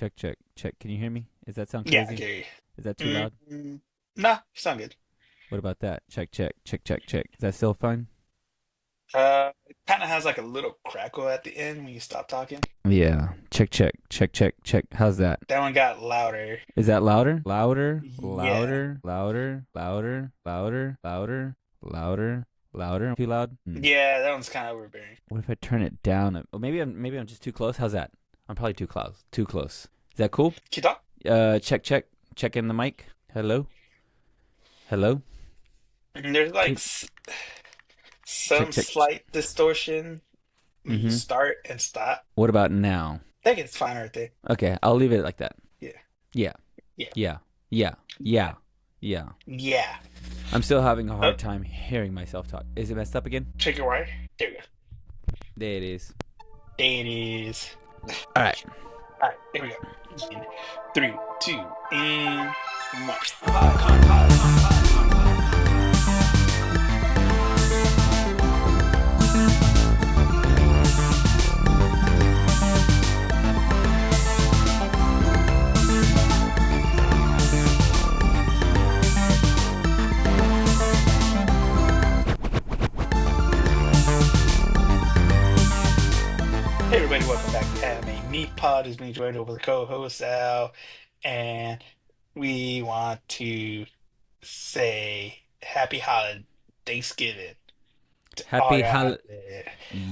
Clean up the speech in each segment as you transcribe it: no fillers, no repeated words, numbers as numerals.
Check, check, check. Can you hear me? Does that sound Yeah, I crazy? hear you. Is that too loud? Nah, you sound good. What about that? Check, check, check, check, check. Is that still fine? It kind of has like a little crackle at the end when you stop talking. Yeah. Check, check, check, check, check. How's that? That one got louder. Is that louder? Louder, Yeah. louder, louder, louder, louder, louder, louder, louder. Too loud? Yeah, that one's kind of overbearing. What if I turn it down? Maybe I'm just too close. How's that? I'm probably too close. Too close. Is that cool? Can you talk? Check, check, check in the mic. Hello, hello. There's like Check, check, some check. slight distortion when you Mm-hmm. start and stop. What about now? I think it's fine right there. Okay, I'll leave it like that. Yeah. Yeah, Yeah. yeah, yeah, yeah, yeah. Yeah. I'm still having a Oh, hard time hearing myself talk. Is it messed up again? check your wire. There we go. There it is. There it is. All right. All right, here we go. In 3, 2, and march. Hey everybody, welcome back to Anime Meat Pod. Is being joined over the co-host Al, and we want to say Happy Holiday Thanksgiving to all Happy y'all hol. out there.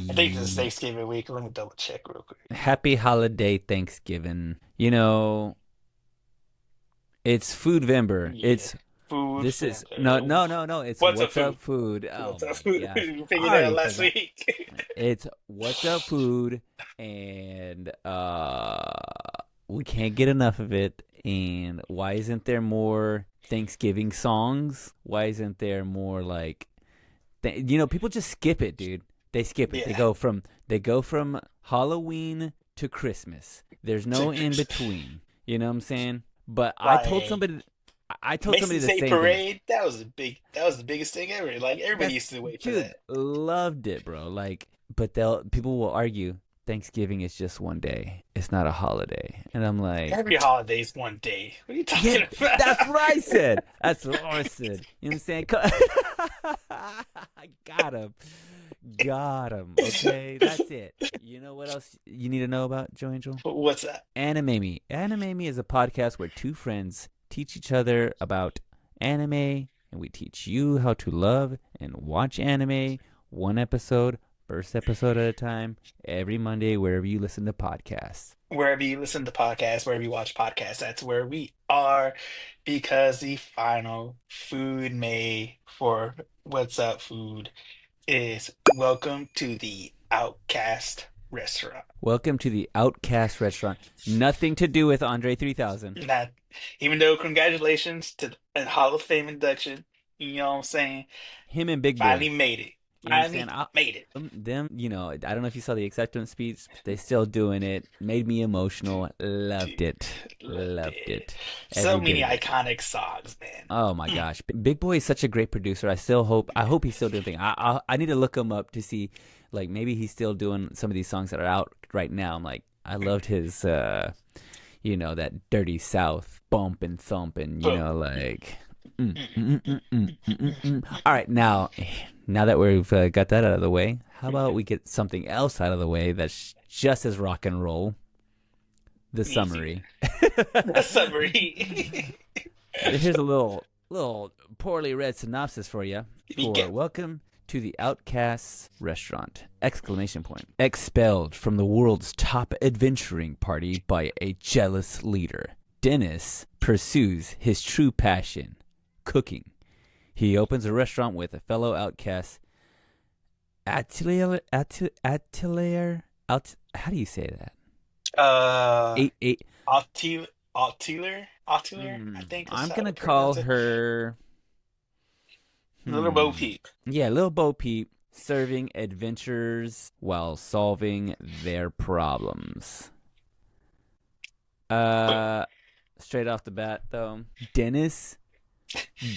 I think this is Thanksgiving week. Let me double check real quick. Happy holiday Thanksgiving. You know, it's Foodvember. Yeah, It's food this is no flavor. no no no. It's What's up, What's food? Up Food. Oh What's up, my food? gosh, We figured I that out already last forgot. week. It's What's Up Food, and we can't get enough of it. And why isn't there more Thanksgiving songs? Why isn't there more like people just skip it, dude. They skip it. Yeah, They go from Halloween to Christmas. There's to no in Christmas. between. You know what I'm saying? But Like I told somebody Macy's the Day same thing. Parade, that was a big, that was the biggest thing ever. Like everybody That's used to wait for dude, that. loved it, bro. Like, but people will argue Thanksgiving is just one day. It's not a holiday. And I'm like, Every holiday's one day. What are you yeah, talking about? that's what I said. That's what I said. You know what I'm saying? I got him. Got him. Okay, that's it. You know what else you need to know about Joe Angel? What's that? Anime Me. Anime Me is a podcast where two friends teach each other about anime, and we teach you how to love and watch anime one episode, first episode at a time, every Monday, wherever you listen to podcasts. Wherever you listen to podcasts, wherever you watch podcasts, that's where we are because the final food may for What's Up Food is welcome to the Outcast restaurant. Welcome to the Outcast restaurant. Nothing to do with Andre 3000. Not even though congratulations to the Hall of Fame induction, you know what I'm saying? Him and Big Finally Boy. made it. You know what I'm saying? Finally made it. I don't know if you saw the acceptance speech. They still doing it. Made me emotional. Loved Dude, it. loved Loved it. it. So Every bit many of it. iconic songs, man. Oh my Mm, gosh, Big Boy is such a great producer. I hope he's still doing things. I need to look him up to see, like maybe he's still doing some of these songs that are out right now. I'm like, I loved his, that Dirty South bump and thump and boom. like. Mm, All right, now that we've got that out of the way, how about we get something else out of the way that's just as rock and roll? The easy. summary. The summary. Here's a little poorly read synopsis for you. Be For careful. welcome to the Outcasts restaurant! Exclamation point. Expelled from the world's top adventuring party by a jealous leader, Dennis pursues his true passion, cooking. He opens a restaurant with a fellow outcast, how do you say that? Uh, Eight, eight. Altiler, I think is I'm how gonna to call pronounce it. her. Little Bo Hmm. Peep. Yeah, Lil Bo Peep serving adventures while solving their problems. Boom. Uh, Straight off the bat, though, Dennis,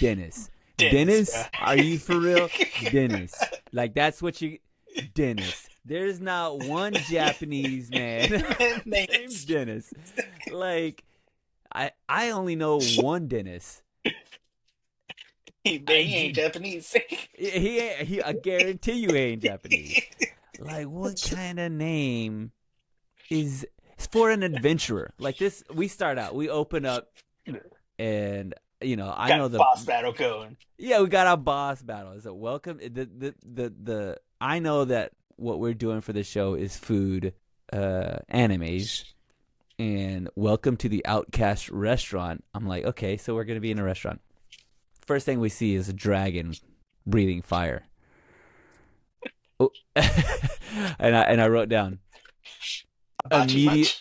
Dennis, Dennis, bro. Dennis, are you for real? Dennis, like that's what you, Dennis. There's not one Japanese man named Names. Dennis. Like, I only know one Dennis. He I ain't Japanese. I guarantee you he ain't Japanese. Like, what kind of name is it's for an adventurer? Like this, we start out, we open up, and I know Got the boss battle going. yeah, we got our boss battle. So welcome the I know that what we're doing for the show is food, animes, and welcome to the Outcast restaurant. I'm like, okay, so we're gonna be in a restaurant. First thing we see is a dragon breathing fire. Oh. and I wrote down Hibachi much?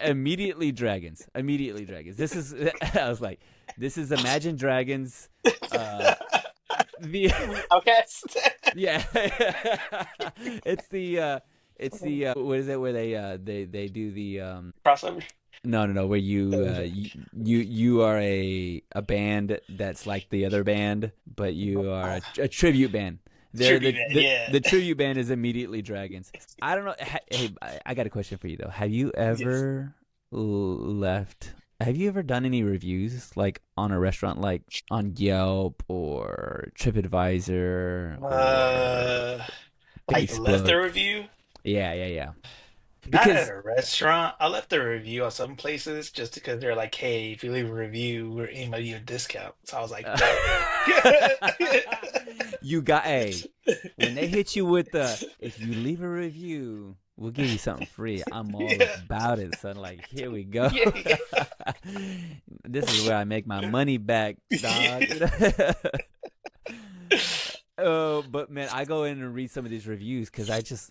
immediately dragons. Immediately dragons. This is I was like, this is Imagine Dragons. The Outcast? yeah, it's the what is it where they do the Crossover? no where you are a band that's like the other band, but you are a tribute band. Tribute band, yeah. The tribute band is immediately dragons. I don't know. Hey, I got a question for you though. Have you Yes. ever left? Have you ever done any reviews like on a restaurant, like on Yelp or TripAdvisor or Uh, like left Facebook? a review? Yeah. Not at Because a restaurant. I left a review on some places just because they're like, hey, if you leave a review, we're email you a discount. So I was like, bet. you got when they hit you with the if you leave a review, we'll give you something free. I'm all Yeah. about it, son. Like, here we go. Yeah. This is where I make my money back, dog. Oh, but man, I go in and read some of these reviews because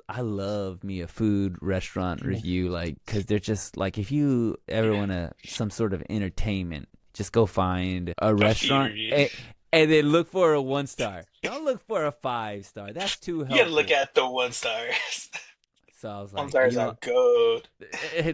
I love me a food restaurant review, like because they're just like if you ever want some sort of entertainment, just go find a A few restaurant reviews. and then look for a 1 star. Don't look for a 5 star. That's too You gotta look helpful. at the one stars. So I was One like, stars are good.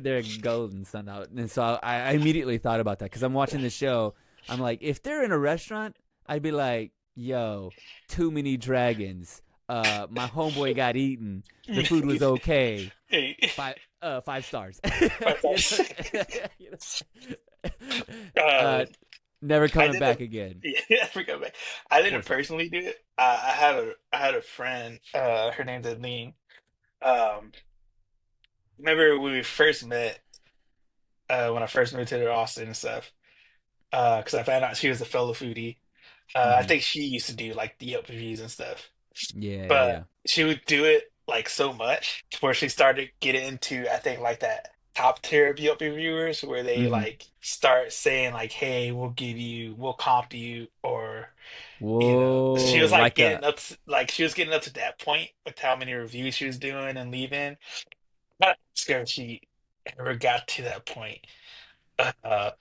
they're golden sun out, and so I immediately thought about that because I'm watching the show. I'm like, if they're in a restaurant, I'd be like, yo, too many dragons. My homeboy got eaten. The food was okay. Hey, 5 stars. five stars. You Um, never I coming did back a again. yeah, I forgot about. I didn't 4 stars. personally do it. I had a friend. Her name's Aline. Um, remember when we first met? When I first moved to Austin and stuff. Because I found out she was a fellow foodie. I Hmm. think she used to do like the Yelp reviews and stuff. Yeah. But she would do it like so much where she started getting into I think like that top tier of Yelp reviewers where they Hmm. like start saying like, "Hey, we'll comp you," or she Whoa, was like like a getting up to, like she was getting up to that point with how many reviews she was doing and leaving. I'm scared she ever got to that point. Uh,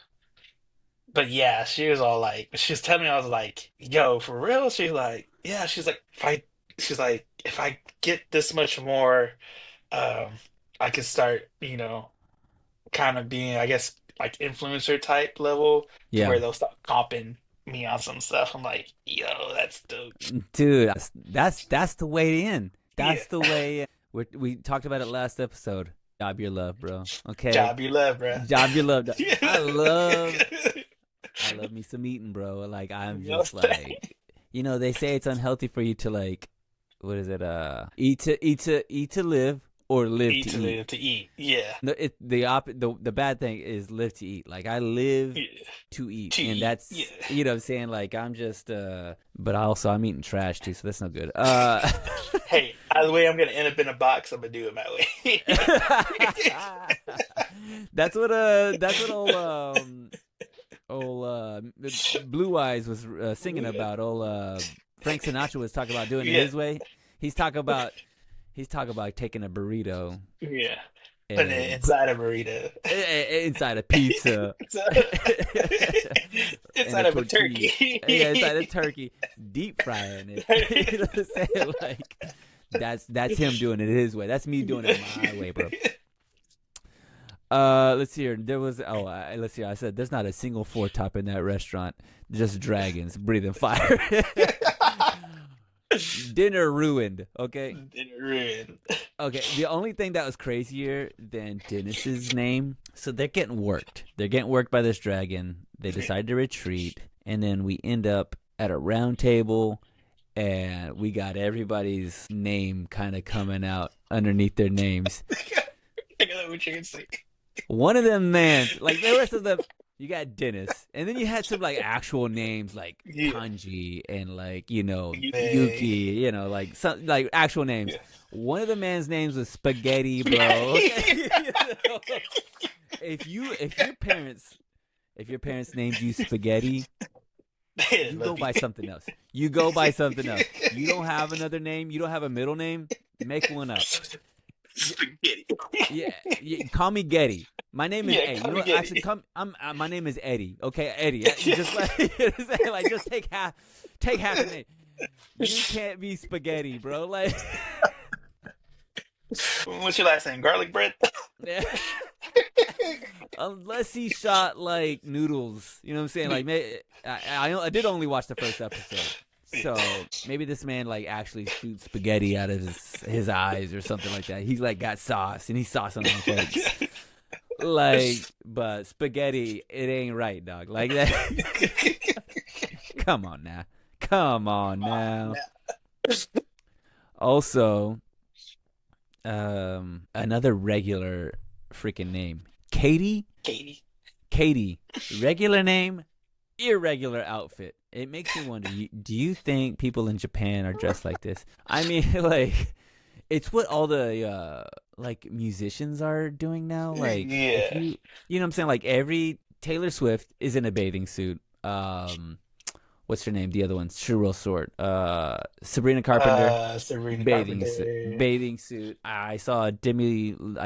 but yeah, she was all like, she was telling me, I was like, yo, for real? She's like, yeah, she's like, if I get this much more, um, I could start, kind of being, I guess, like influencer type level to yeah. where they'll start comping me on some stuff. I'm like, yo, that's dope. Dude, that's the way in. Yeah. That's the way in. We talked about it last episode. Job your love, bro. Okay, Job you love, bro. job your love. You I love I love me some eating, bro. Like I'm know just like, they say it's unhealthy for you to like, what is it? Eat to live or live eat to to eat. live to eat. Yeah. No, the bad thing is live to eat. Like I live Yeah. to eat, To and eat. Yeah. that's what I'm saying. Like I'm just but I'm eating trash too, so that's not good. Hey, either way, I'm gonna end up in a box. I'm gonna do it my way. That's what old Blue Eyes was singing about. Old Frank Sinatra was talking about doing it Yeah, his way. He's talking about taking a burrito yeah. Putting it and put inside a burrito. inside a pizza and Inside a of a tortilla. turkey. Yeah, inside a turkey, deep frying it. You know what I'm saying? Like that's him doing it his way. That's me doing it my way, bro. Let's see here. There was let's see. I said there's not a single four top in that restaurant. Just dragons breathing fire. Dinner ruined. Okay. Dinner ruined. Okay. The only thing that was crazier than Dennis's name. So they're getting worked. They're getting worked by this dragon. They decide to retreat, and then we end up at a round table, and we got everybody's name kind of coming out underneath their names. I know what you're gonna say. One of them, man, like the rest of them, you got Dennis, and then you had some like actual names like Yeah. Kanji and like Hey. Yuki, like some like actual names. Yeah. One of the man's names was Spaghetti, bro. Okay? If your parents named you Spaghetti, you go by something else. You go by something else. You don't have another name. You don't have a middle name. Make one up. Spaghetti. Yeah, call me Getty. My name is Yeah, Eddie. You call know me what? Getty. Actually, my name is Eddie. Okay, Eddie. Just like just take half the name. You can't be Spaghetti, bro. Like, What's your last name? Garlic bread? unless he shot like noodles, you know what I'm saying? Like, I did only watch the first episode, so maybe this man like actually shoots spaghetti out of his eyes or something like that. He's like got sauce and he's saucing on folks. Like, but spaghetti, it ain't right, dog. Like that. Come on now. Come on now. Also, another regular freaking name, Katie. Katie. Katie, regular name, irregular outfit. It makes me wonder. Do you think people in Japan are dressed like this? I mean, like, it's what all the like musicians are doing now. Like, if Yeah. you know what I'm saying? Like every Taylor Swift is in a bathing suit. What's her name? The other one's real short. Sabrina Carpenter, Sabrina bathing suit. Carpenter. Bathing suit. I saw I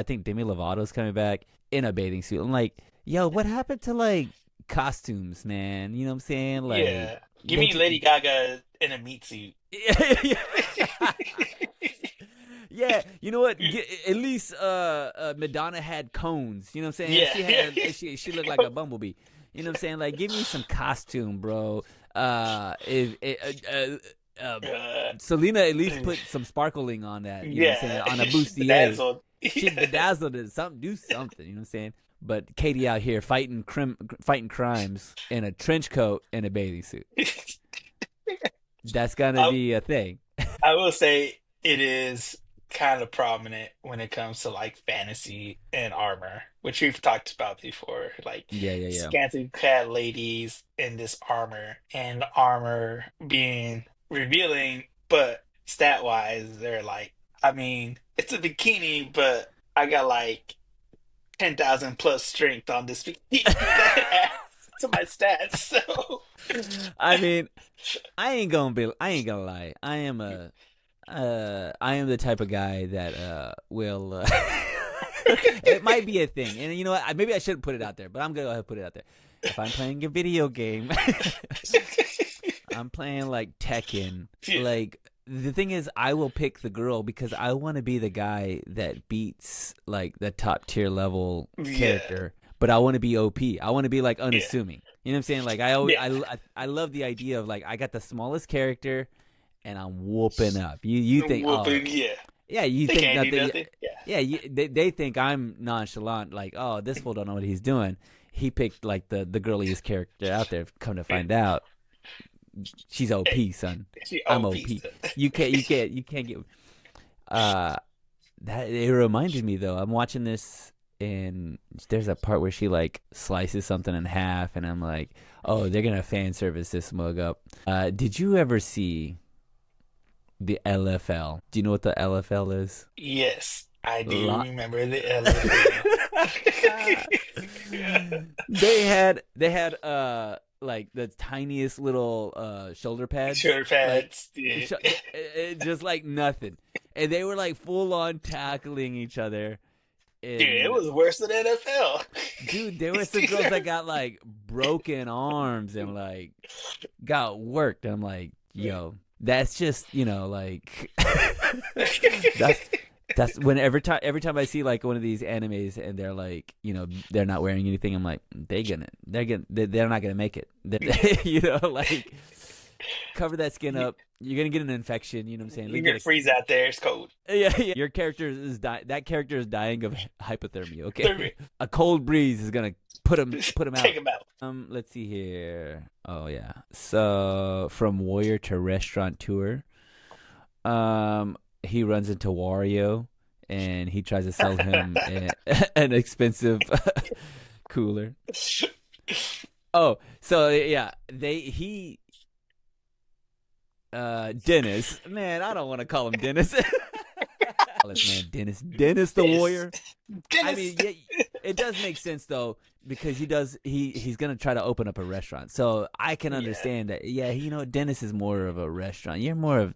think Demi Lovato's coming back in a bathing suit. I'm like, yo, what happened to like costumes, man? You know what I'm saying? Like Yeah. Give they me just Lady Gaga in a meat suit. yeah, yeah. You know what? At least Madonna had cones. You know what I'm saying? Yeah. She had she looked like a bumblebee. You know what I'm saying? Like, give me some costume, bro. If Selena at least put some sparkling on that. You know what I'm saying? Yeah. On a bustier. Bedazzled. She bedazzled it. Do something. You know what I'm saying? But Katie out here fighting crimes in a trench coat and a bathing suit. That's gonna I, be a thing. I will say it is kind of prominent when it comes to like fantasy and armor, which we've talked about before. Like Yeah, yeah, yeah. scantily clad ladies in this armor, and armor being revealing, but stat wise, they're like, I mean, it's a bikini, but I got like 10,000 plus strength on this bikini that adds to my stats. So, I mean, I ain't gonna lie. I am the type of guy that will it might be a thing. And you know what? Maybe I shouldn't put it out there, but I'm gonna go ahead and put it out there. If I'm playing a video game, I'm playing like Tekken. yeah, Like the thing is, I will pick the girl because I want to be the guy that beats like the top tier level yeah, character. But I want to be OP. I want to be like yeah, unassuming. You know what I'm saying? Like I always, yeah. I love the idea of like I got the smallest character, and I'm whooping up. You think, oh Whooping, yeah. yeah, you They think can't do nothing. nothing. Yeah. Yeah, they think I'm nonchalant. Like, oh, this fool don't know what he's doing. He picked like the girliest character out there. Come to find out, she's Hey, OP, son. she I'm OP. OP. You can't get. Uh, that it reminded me though. I'm watching this, and there's a part where she like slices something in half, and I'm like, oh, they're gonna fan service this mug up. Did you ever see the LFL? Do you know what the LFL is? Yes, I do Lot. remember the LFL. They had like the tiniest little shoulder pads, Shoulder like pads. Yeah. just like nothing, and they were like full on tackling each other. Dude, it And was worse than NFL. dude, there were some girls that got like broken arms and like got worked. I'm like, yo, that's just like that's that's when every time I see like one of these animes and they're like they're not wearing anything. I'm like they're not gonna make it. Yeah. Like cover that skin You, up. You're gonna get an infection. You know what I'm saying? you're Let gonna get freeze out there. It's cold. a yeah. Your character is that character is dying of hypothermia. Okay, They're- a cold breeze is gonna put him Take out. them out. Let's see here. Oh yeah. So from warrior to restaurateur, he runs into Wario, and he tries to sell him an expensive cooler. Oh, so yeah, Dennis. Man, I don't want to call him Dennis. Man, Dennis the Dennis. warrior. I Dennis. mean, yeah, it does make sense though because he's gonna try to open up a restaurant. So I can Yeah. understand that. Yeah, Dennis is more of a restaurant.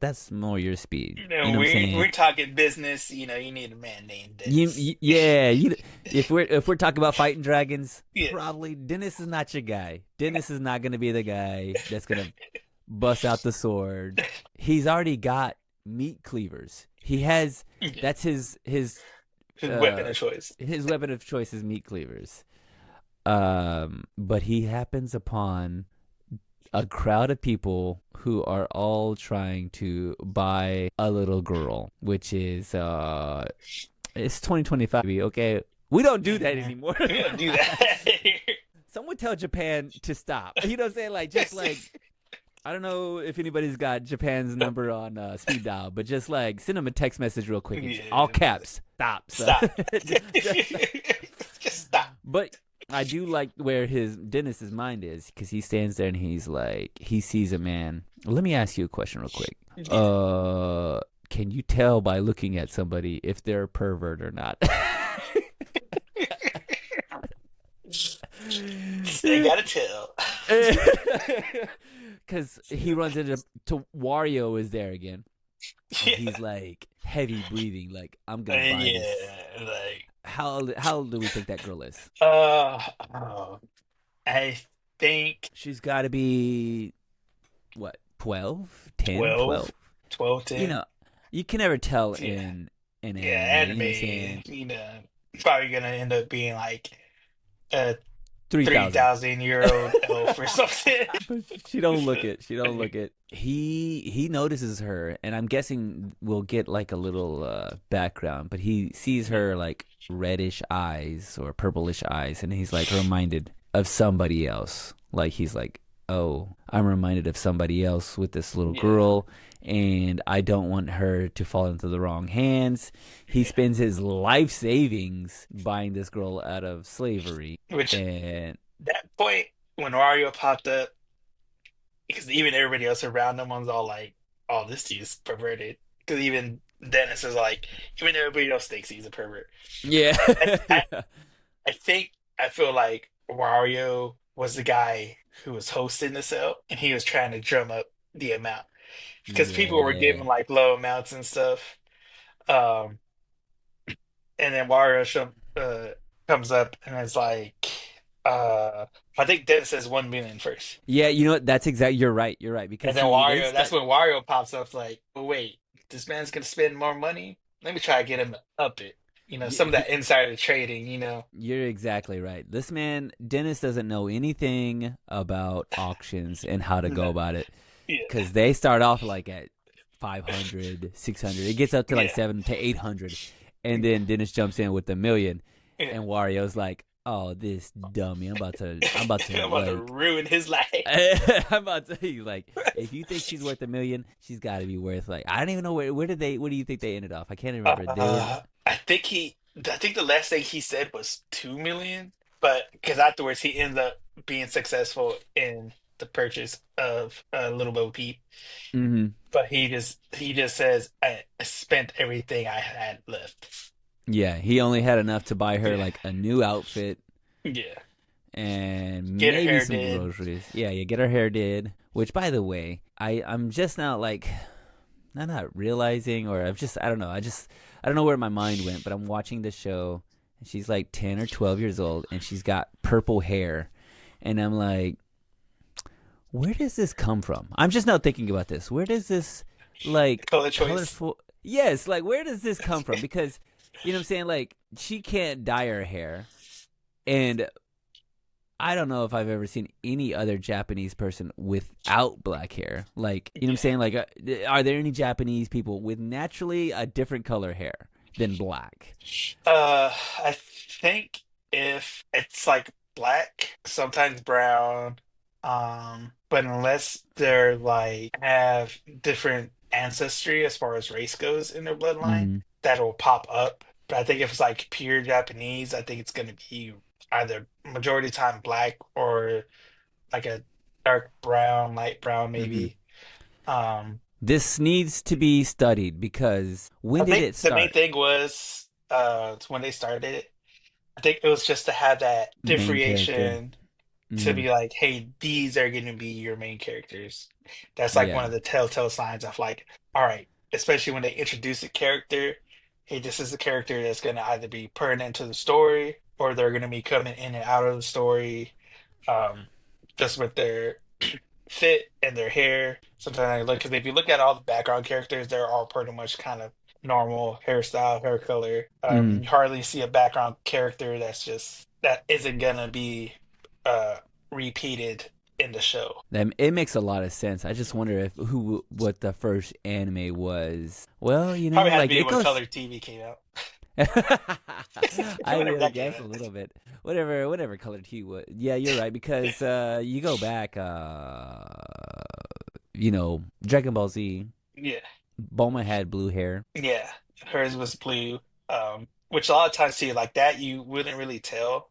That's more your speed. You You know, know what I'm we're saying? talking business. You know, you need a man named Dennis. Yeah. If we're talking about fighting dragons, Yeah. probably Dennis is not your guy. Dennis is not gonna be the guy that's gonna bust out the sword. He's already got meat cleavers. He has Yeah. that's His weapon uh of choice. his weapon of choice is meat cleavers. But he happens upon a crowd of people who are all trying to buy a little girl, which is it's 2025. Okay, we don't do that anymore. We don't do that. Someone tell Japan to stop. You know what I'm saying? Like just like I don't know if anybody's got Japan's number on speed dial, but just like send them a text message real quick. Yeah. All caps. Stop. Stop. Just stop. But I do like where his Dennis's mind is because he stands there and he's like he sees a man. Let me ask you a question real quick. Can you tell by looking at somebody if they're a pervert or not? They gotta tell. Because he runs into Wario is there again. And Yeah. he's like heavy breathing, like I'm gonna buy this. Yeah, like How old do we think that girl is? oh, I think She's got to be what 12, 10, 12, 12. 12, You 10. know, you can never tell Yeah, in yeah, anime. You know what I'm anime, saying? probably gonna end up being like a 3,000. 3,000-year-old elf or something. But she don't look it. She don't look it. He notices her, and I'm guessing we'll get like a little background. But he sees her like reddish eyes or purplish eyes, and he's like reminded of somebody else. Like he's like, oh, I'm reminded of somebody else with this little Yeah, girl, and I don't want her to fall into the wrong hands. He yeah. spends his life savings buying this girl out of slavery, Which and that point when Mario popped up, because even everybody else around him was all like, "Oh, this dude's perverted." Because even Dennis is like, even everybody else thinks he's a pervert. yeah, I, I, yeah. I think I feel like Wario was the guy who was hosting the sale, and he was trying to drum up the amount because people were Yeah. giving like low amounts and stuff. Um, and then comes up and is like, uh, I think Dennis says 1 million first, Yeah, you know what? That's exactly. You're right. You're right and because then he they Wario. That's start. when Wario pops up like, oh wait, this man's gonna spend more money. Let me try to get him to up it. Yeah, Some of that insider trading. you're exactly right. This man Dennis doesn't know anything about auctions and how to go No. about it Yeah, because they start off like at 500, 600. It gets up to like yeah, 700 to 800, and then Dennis jumps in with 1 million, yeah. and Wario's like, "Oh, this dummy! I'm about to I'm about to like." ruin his life. I'm about to tell you, like, if you think she's worth 1 million, she's got to be worth like I don't even know where did they. What do you think they ended off? I can't remember. They were I think the last thing he said was 2 million, but because afterwards he ended up being successful in the purchase of Little Bo Peep. hmm But he just says I spent everything I had left. Yeah, he only had enough to buy her Yeah, like a new outfit yeah. and Get her maybe hair some did. groceries. Yeah, you get her hair did. Which, by the way, I'm just now like not realizing, or I don't know. I don't know where my mind went, but I'm watching the show. And she's like 10 or 12 years old, and she's got purple hair, and I'm like, where does this come from? I'm just now thinking about this. Where does this like Color choice. colorful? Yes, like where does this come from? Because you know what I'm saying. Like she can't dye her hair, and I don't know if I've ever seen any other Japanese person without black hair. Like, you know what I'm Yeah. saying? Like, are there any Japanese people with naturally a different color hair than black? I think if it's like black, sometimes brown, but unless they're like have different ancestry as far as race goes in their bloodline, Mm-hmm. that'll pop up. But I think if it's like pure Japanese, I think it's gonna be either majority of the time black or like a dark brown, light brown Mm-hmm. maybe. Um, This needs to be studied because when I did think it the main start? thing was when they started it. I think it was just to have that Main character. differentiation to Mm-hmm. be like, hey, these are going to be your main characters. That's like one Yeah. of the telltale signs of like, all right, especially when they introduce a character, hey, this is a character that's going to either be pertinent to the story or they're going to be coming in and out of the story, um, just with their fit and their hair. Sometimes I look because if you look at all the background characters, they're all pretty much kind of normal hairstyle, hair color. Mm-hmm. You hardly see a background character that isn't gonna be uh repeated in the show. That it makes a lot of sense. I just wonder if what the first anime was. Well, Probably had to like be it when goes. color TV came out. I Whenever would that came guess a out. little bit. Whatever colored he was. Yeah, you're right because you go back. Dragon Ball Z. Yeah, Bulma had blue hair. yeah. Hers was blue. Which a lot of times too, like that you wouldn't really tell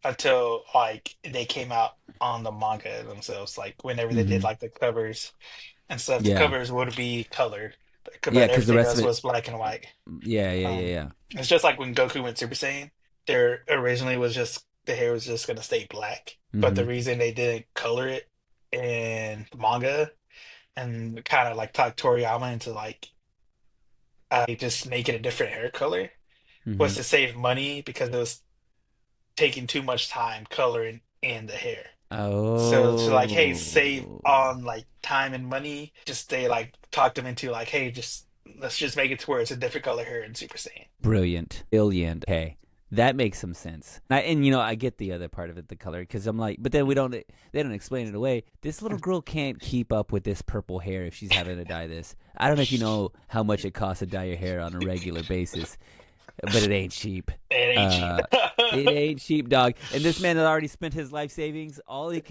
until like they came out on the manga themselves. Like whenever they did Hmm. like the covers and stuff, the Yeah, covers would be colored, yeah, but because the everything rest of else it. was black and white. Yeah, yeah, yeah, Um, yeah. it's just like when Goku went Super Saiyan, there originally was just the hair was just gonna stay black, but the Hmm. reason they didn't color it in the manga and kind of like talk Toriyama into like just make it a different hair color was Hmm. to save money because it was taking too much time coloring in the hair. So to like, hey, save Oh. on like time and money, just they like talked them into like, hey, just let's just make it to where it's a different color here in Super Saiyan. Brilliant. Brilliant. Okay. That makes some sense. I get the other part of it, the color, because I'm like, but then they don't explain it away. This little girl can't keep up with this purple hair if she's having to dye this. I don't know if you know how much it costs to dye your hair on a regular basis, but it ain't cheap. It ain't cheap. Uh, it ain't cheap, dog. And this man has already spent his life savings. All he has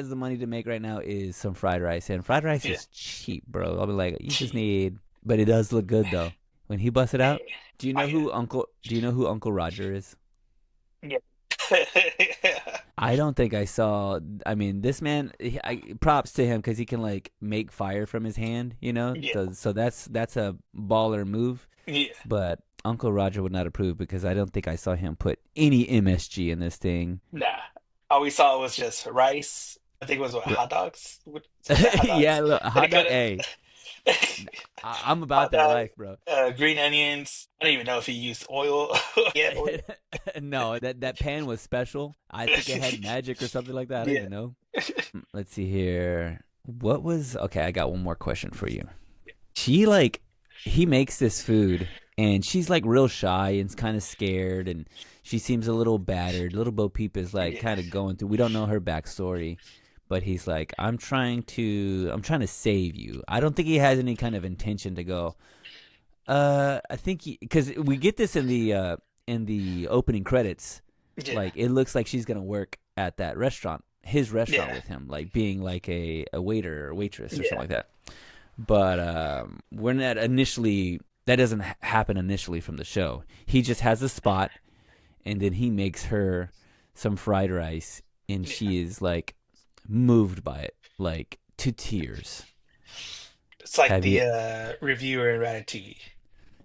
the money to make right now is some fried rice. And fried rice Yeah, is cheap, bro. I'll be like, you just cheap. need, but it does look good though. When he busts it out, Hey, do you oh know yeah, who Uncle Roger is? yeah, I don't think I saw. I mean, this man. Props to him because he can like make fire from his hand. yeah, So that's a baller move. yeah. But Uncle Roger would not approve because I don't think I saw him put any MSG in this thing. Nah, all we saw was just rice. I think it was what R- hot dogs. Yeah, hot yeah, dogs. look, And hot it dog. could Hey, I'm about hot that dog, life, bro. green onions. I don't even know if he used oil. Yeah, oil. No, that pan was special. I think it had magic or something like that. I don't Yeah. even know. Let's see here. What was okay? I got one more question for you. She like he makes this food and she's like real shy and kind of scared and she seems a little battered. Little Bo Peep is like Yeah. kind of going through. We don't know her backstory, but he's like, I'm trying to save you. I don't think he has any kind of intention to go. I think because we get this in the opening credits, Yeah. like it looks like she's gonna work at that restaurant, his restaurant Yeah. with him, like being like a waiter or waitress or something Yeah. like that. But when that doesn't happen initially from the show. He just has a spot, and then he makes her some fried rice, and Yeah. she is like moved by it, like to tears. It's like Have you? the reviewer in Ratatouille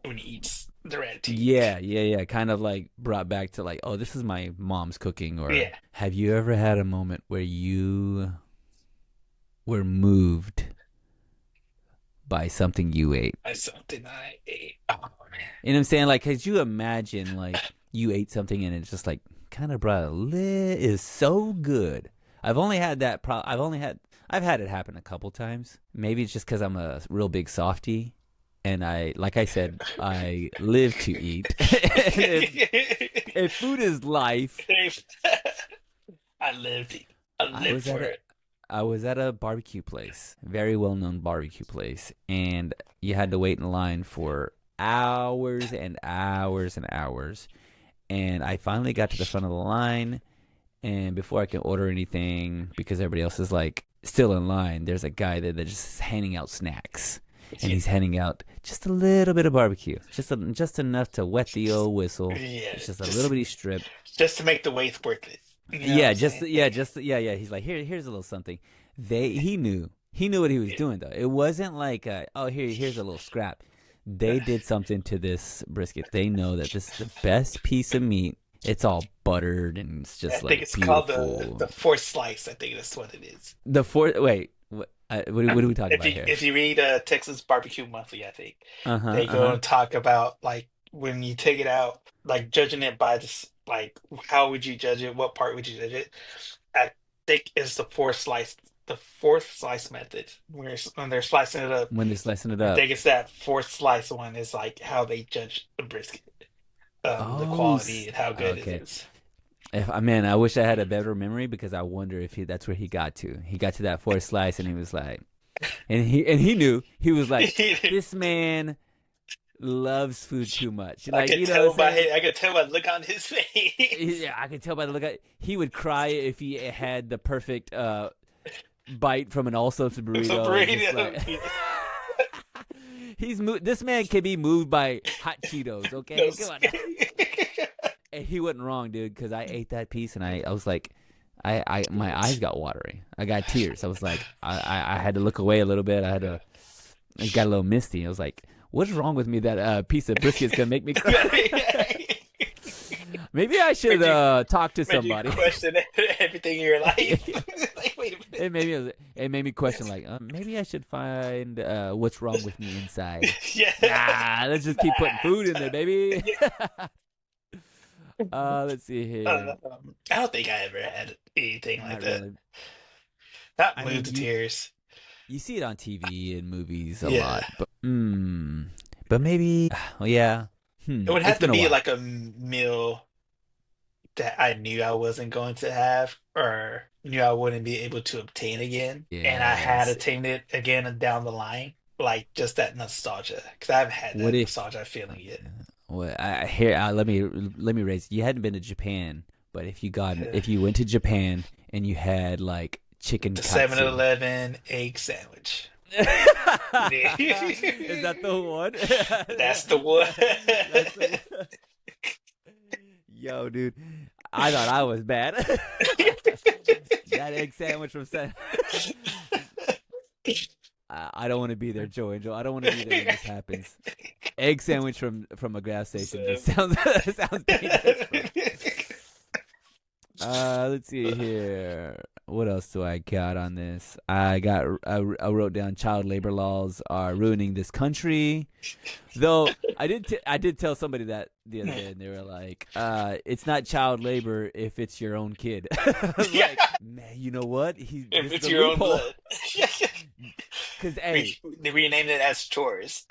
when he eats the ratatouille. Yeah, yeah, yeah. Kind of like brought back to like, oh, this is my mom's cooking. Or Yeah. have you ever had a moment where you were moved by something you ate? That's something I ate. Oh man. You know what I'm saying? Like, could you imagine like you ate something and it's just like kind of brought is so good. I've had it happen a couple times. Maybe it's just because I'm a real big softie, and like I said, I live to eat. If food is life, I lived. I I lived was at for a it. I was at a barbecue place, very well known barbecue place, and you had to wait in line for hours and hours and hours. And I finally got to the front of the line, and before I can order anything, because everybody else is like still in line, there's a guy there that's just handing out snacks, and he's handing out just a little bit of barbecue, just enough to wet the old whistle. Yeah, It's just a little bitty strip. just to make the wait worth it. You know what Yeah, I'm saying? yeah. He's like, here's a little something. He knew what he was Yeah. doing though. It wasn't like, oh, here's a little scrap. They did something to this brisket. They know that this is the best piece of meat. It's all buttered and it's I just think like it's called the beautiful. fourth slice. I think that's what it is. The fourth, wait, what are we talking If about you here? if you read Texas Barbecue Monthly, I think Uh huh, they uh go huh. and talk about like when you take it out, like judging it by this, like how would you judge it? What part would you judge it? I think it's the fourth slice method, where when they're slicing it up. When they're slicing it I up. think it's that fourth slice one is like how they judge the brisket, the Oh, quality and how good it okay. is. If I man, I wish I had a better memory because I wonder if that's where he got to. He got to that fourth slice and he was like, and he knew he was like, this man loves food too much. I Like, could you know what I'm tell saying? I could tell by the look on his face. Yeah, I could tell by the look. He would cry if he had the perfect bite from an all subs It's a burrito, and just like burrito. this man can be moved by hot Cheetos. Okay, come Yes. on. And he wasn't wrong, dude, because I ate that piece and I was like, my eyes got watery. I got tears. I was like, I had to look away a little bit. It got a little misty. I was like, what's wrong with me that piece of brisket's gonna make me cry? Maybe I should Made you talk to made you somebody. question everything in your life. Like, wait a minute. It made me question like, maybe I should find what's wrong with me inside. Yeah. Nah, let's just keep putting food in there, baby. Yeah. Let's see here. I don't think I ever had anything like Not that. really. Not I moved mean, to you tears. you see it on TV and movies a Yeah. lot, but maybe, well, yeah. It would It's have to been a be while. like a meal that I knew I wasn't going to have or knew I wouldn't be able to obtain again. And I had Yes. obtained it again down the line. Like just that nostalgia. Because I haven't had What that if? nostalgia feeling yet. What I here? Let me raise. You hadn't been to Japan, but Yeah. if you went to Japan and you had like chicken The katsu. 7-Eleven egg sandwich. Is that the one? That's the one. That's the one. Yo, dude, I thought I was bad. That egg sandwich from Sen. I don't want to be there, Joe Angel. I don't want to be there when this happens. Egg sandwich from a gas station just So- sounds dangerous, bro. Let's see here. What else do I got on this? I wrote down child labor laws are ruining this country. Though I did tell somebody that the other day, and they were like, "It's not child labor if it's your own kid." I was Yeah, like, "Man, you know what? if This is it's the your own loophole." blood. Because hey, They renamed it as chores.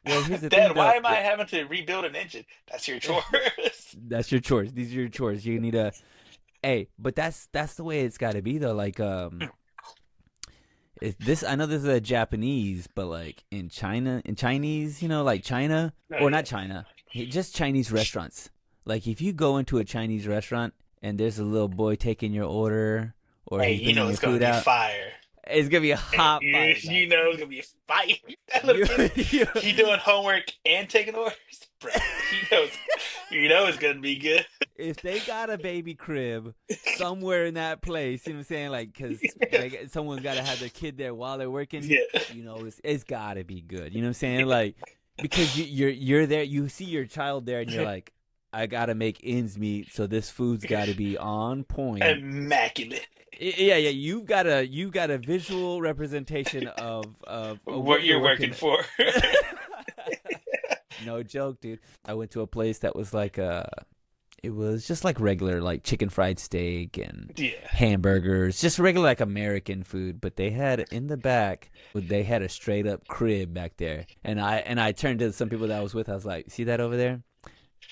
well, here's the thing, Dad, why though. am I having to rebuild an engine? That's your chores. That's your chores. These are your chores. You need a hey, but that's the way it's got to be though. Like this I know this is a Japanese, but like in Chinese, like China Oh or yeah. not China, just Chinese restaurants. Like if you go into a Chinese restaurant and there's a little boy taking your order or Hey, he's you bringing know your it's gonna food be out, fire. it's gonna be a Hey, hot you, fight, man. you know it's gonna be a fight. That little You, kid, you, he doing homework and taking orders, bro. He knows, you know it's gonna be good. if they got a baby crib somewhere in that place, you know what I'm saying? Like, because someone's got to have their kid there while they're working, Yeah. it's got to be good. You know what I'm saying? Like, because you're there, you see your child there, and you're like, I got to make ends meet, so this food's got to be on point. Immaculate. Yeah. You've got a visual representation of What what you're you're working working. for. No joke, dude. I went to a place that was like It was just like regular, like chicken fried steak and Yeah. hamburgers, just regular like American food. But they had in the back, they had a straight up crib back there, and I turned to some people that I was with. I was like, "See that over there?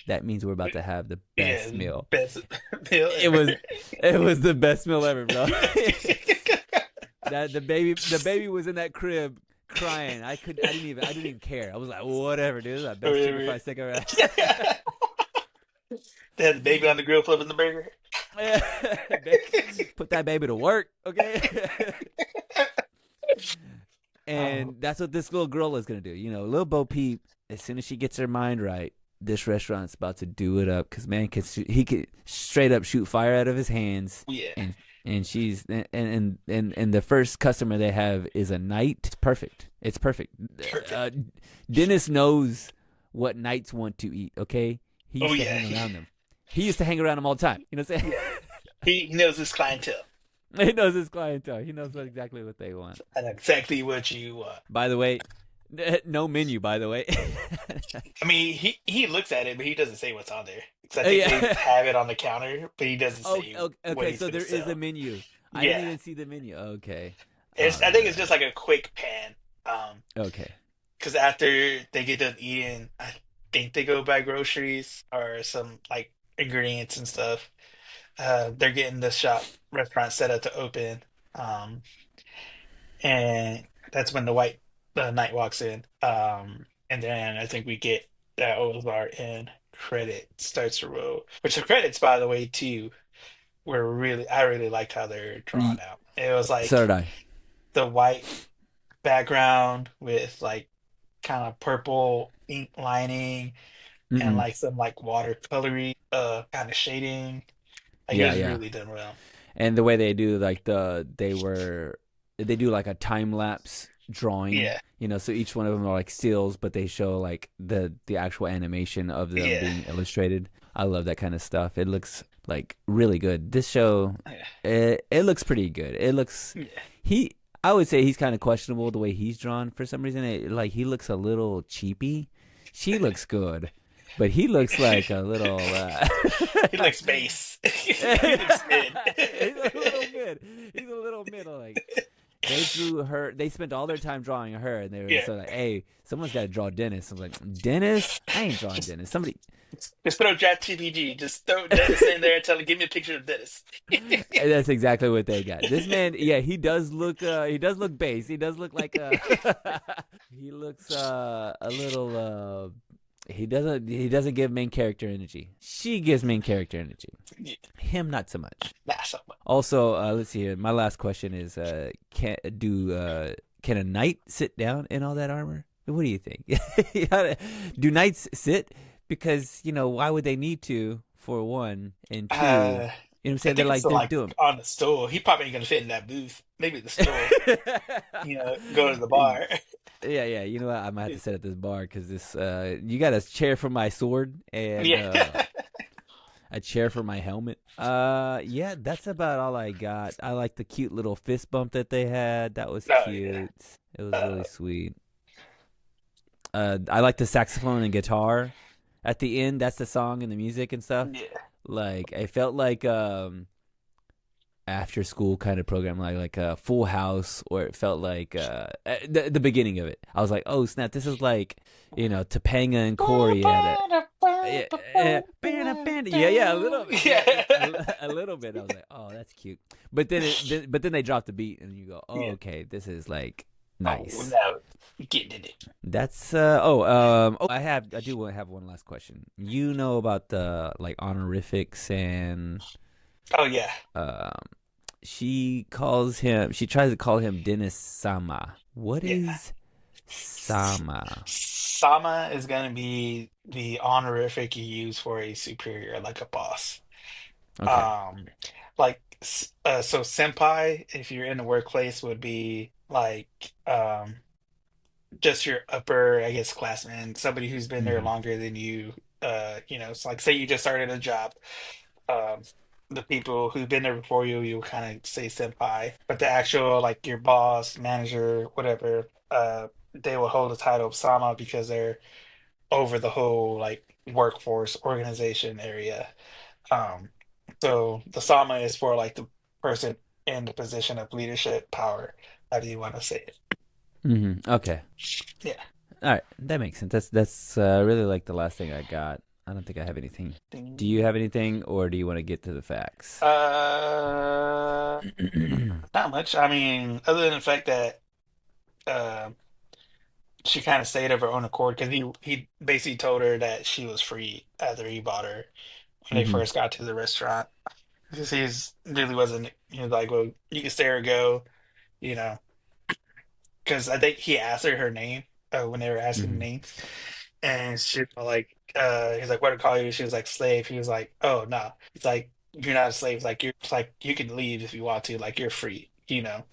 That means we're about to have the Yeah, best meal." best meal It ever. was, it was the best meal ever, bro. That the baby was in that crib crying. I didn't even care. I was like, whatever, dude. This is the best chicken Whatever. fried steak I ever They had the baby on the grill flipping the burger. had. Put that baby to work, okay? Oh, And that's what this little girl is gonna do. Little Bo Peep. As soon as she gets her mind right, this restaurant's about to do it up. Cause man, he could straight up shoot fire out of his hands, yeah. and she's and the first customer they have is a knight. It's perfect. It's perfect. Perfect. Uh, Dennis knows what knights want to eat. Okay, he Oh used to yeah. hang around them. He used to hang around them all the time. You know what I'm saying? Yeah. He knows his clientele. He knows his clientele. He knows exactly what they want. I know exactly what you want. By the way, no menu. By the way, I mean, he looks at it, but he doesn't say what's on there. Because I think they yeah. have it on the counter, but he doesn't Oh, say what okay. he's So going to there is a sell. menu. I didn't Yeah. even see the menu. Okay. It's, All I think it's right. just like a quick pan. Okay. Because after they get done eating, I think they go buy groceries or some like ingredients and stuff. They're getting the shop restaurant set up to open. Um, and that's when the knight walks in. And then I think we get that Ozar and credit starts to roll. Which the credits, by the way, too, were really I really liked how they're drawn Ye- out. It was So did like I. the white background with like kind of purple ink lining and Hmm. like some like watercolory kind of shading. Like it Yeah, was yeah. really done well. And the way they do like they do like a time lapse drawing. Yeah, So each one of them are like stills, but they show like the actual animation of them yeah, being illustrated. I love that kind of stuff. It looks like really good. This show, yeah, it looks pretty good. It looks yeah. he. I would say he's kind of questionable the way he's drawn for some reason. Like he looks a little cheapy. She looks good, but he looks like a little. He looks base. He looks mid. He's a little mid. He's a little middle. Like they drew her. They spent all their time drawing her, and they were Yeah, so like, "Hey, someone's got to draw Dennis." I'm like, "Dennis? I ain't drawing just Dennis. Somebody." just throw ChatGPT. Just throw Dennis in there and tell him, give me a picture of Dennis. And that's exactly what they got. This man, yeah, he does look. He does look base. He does look like. He looks a little. He doesn't give main character energy. She gives main character energy. Yeah, Him not so much. nah, so much. Also, let's see here. My last question is: can a knight sit down in all that armor? What do you think? Do knights sit? Because why would they need to? For one, and two, what I'm I saying, think it's they're like doing. on the stool. He probably ain't gonna fit in that booth. Maybe the stool. Go to the bar. Yeah, yeah. You know what? I might have to sit at this bar because this. You got a chair for my sword and Yeah. a chair for my helmet. Yeah, that's about all I got. I like the cute little fist bump that they had. That was Oh yeah. cute. It was Uh, really sweet. I like the saxophone and guitar at the end. That's the song and the music and stuff. yeah. Like I felt like after school kind of program, like a Full House, or it felt like the beginning of it. I was like, oh snap, this is like Topanga and Corey at it. Yeah, yeah, a little bit. Yeah, Yeah. a little bit. I was like, oh, that's cute. But then they dropped the beat, and you go, oh, Yeah. okay, this is like Oh nice. no. Getting in it. That's I do want to have one last question. You know about the like honorifics and Oh yeah. um she tries to call him Dennis Sama. What Yeah. is Sama? Sama is gonna be the honorific you use for a superior, like a boss. Okay. Um, so senpai, if you're in the workplace, would be like just your upper, I guess, classman, somebody who's been there Hmm. longer than you. It's like say you just started a job. Um, the people who've been there before you, you kind of say senpai, but the actual like your boss, manager, whatever, they will hold the title of sama because they're over the whole like workforce organization area. Um, so the Sama is for like the person in the position of leadership power. How do you want to say it? Okay. Yeah. All right, that makes sense. That's really like the last thing I got. I don't think I have anything. Do you Ding. have anything, or do you want to get to the facts? Uh, Not much. I mean, other than the fact that uh, she kind of stayed of her own accord because he basically told her that she was free after he bought her when they hmm first got to the restaurant. Because really wasn't. He was like, "Well, you can stay or go," you know. Because I think he asked her her name when they were asking the hmm names, and she was like, he's like, "What to call you?" She was like, "Slave." He was like, "Oh no." He's like, "You're not a slave. It's like you can leave if you want to. Like you're free. You know,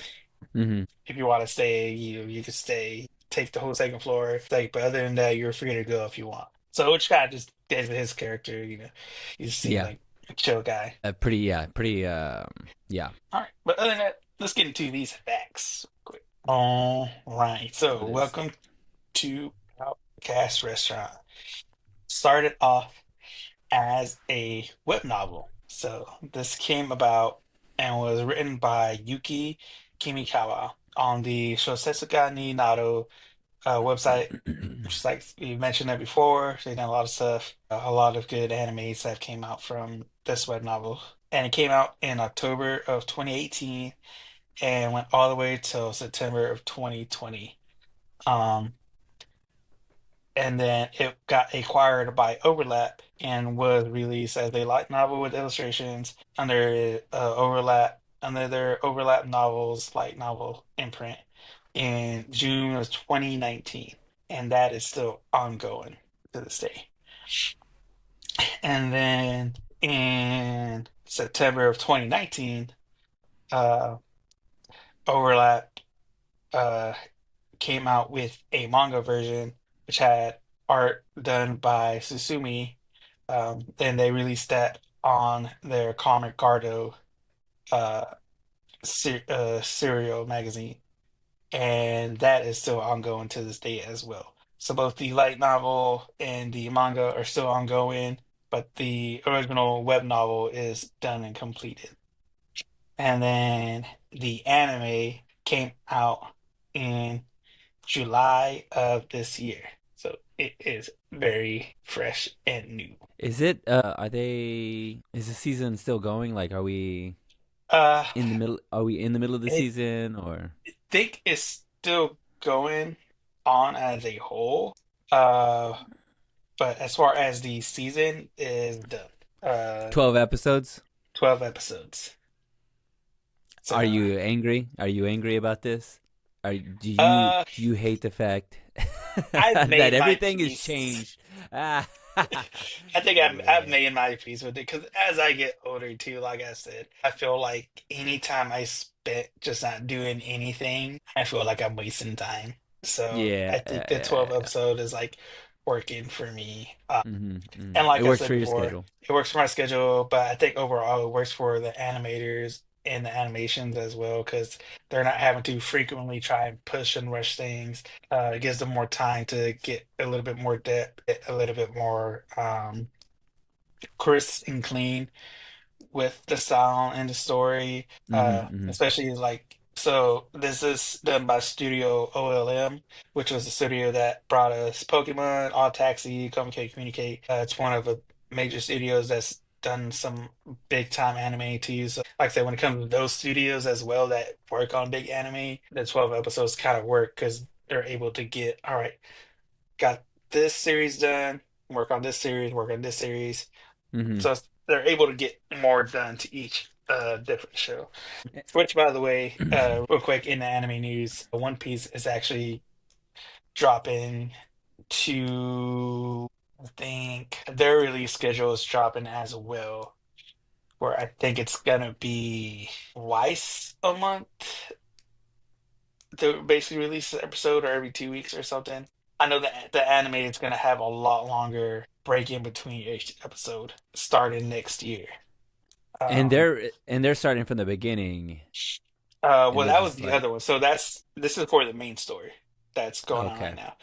hmm if you want to stay, you can stay. Take the whole second floor. It's like, but other than that, you're free to go if you want." So which kind of just gave his character. You know, he just seemed Yeah. like a chill guy. Pretty. Yeah. Pretty. Yeah. All right, but other than that, let's get into these facts quick. All right, so What is? welcome to Outcast Restaurant. Started off as a web novel. So this came about and was written by Yuki Kimikawa on the Shosetsuka ni Naro website, which is like we mentioned that before. They done a lot of stuff, a lot of good animes that came out from this web novel. And it came out in October of 2018 and went all the way till September of 2020. Um, and then it got acquired by Overlap and was released as a light novel with illustrations under their Overlap Novels light novel imprint in June of 2019, and that is still ongoing to this day. And then in September of 2019, uh, Overlap uh, came out with a manga version, which had art done by Susumi. Then they released that on their Comic Cardo uh, serial magazine, and that is still ongoing to this day as well. So both the light novel and the manga are still ongoing, but the original web novel is done and completed. And then the anime came out in July of this year. So it is very fresh and new. Is it? Are they? Is the season still going? Like, are we Uh, in the middle? Are we in the middle of the I season, or think it's still going on as a whole. Uh, but as far as the season is done, 12 episodes? 12 episodes. Are So, you angry? Are you angry about this? uh, Do you hate the fact I've that made my everything is peace. changed? Ah, I think I've man. made my peace with it because as I get older too, like I said, I feel like anytime I spent just not doing anything, I feel like I'm wasting time. So Yeah. I think the 12 episode is like working for me. And It like I works said for your before, schedule. it works for my schedule, but I think overall it works for the animators and the animations as well because they're not having to frequently try and push and rush things. It gives them more time to get a little bit more depth, a little bit more crisp and clean with the sound and the story, Hmm. especially like so. This is done by Studio OLM, which was the studio that brought us Pokemon, Odd Taxi, Communicate, Communicate. It's one of the major studios that's done some big time anime too. So, like I said, when it comes to those studios as well that work on big anime, the 12 episodes kind of work because they're able to get all right, got this series done, work on this series, work on this series Hmm. so they're able to get more done to each different show. Which, by the way, real quick in the anime news, One Piece is actually dropping to, I think their release schedule is dropping as well, where I think it's gonna be twice a month to basically release an episode or every 2 weeks or something. I know that the anime is gonna have a lot longer break in between each episode starting next year. And Um, they're starting from the beginning, and Well, they're that was just the like, other one. So this is for the main story that's going on right okay. now.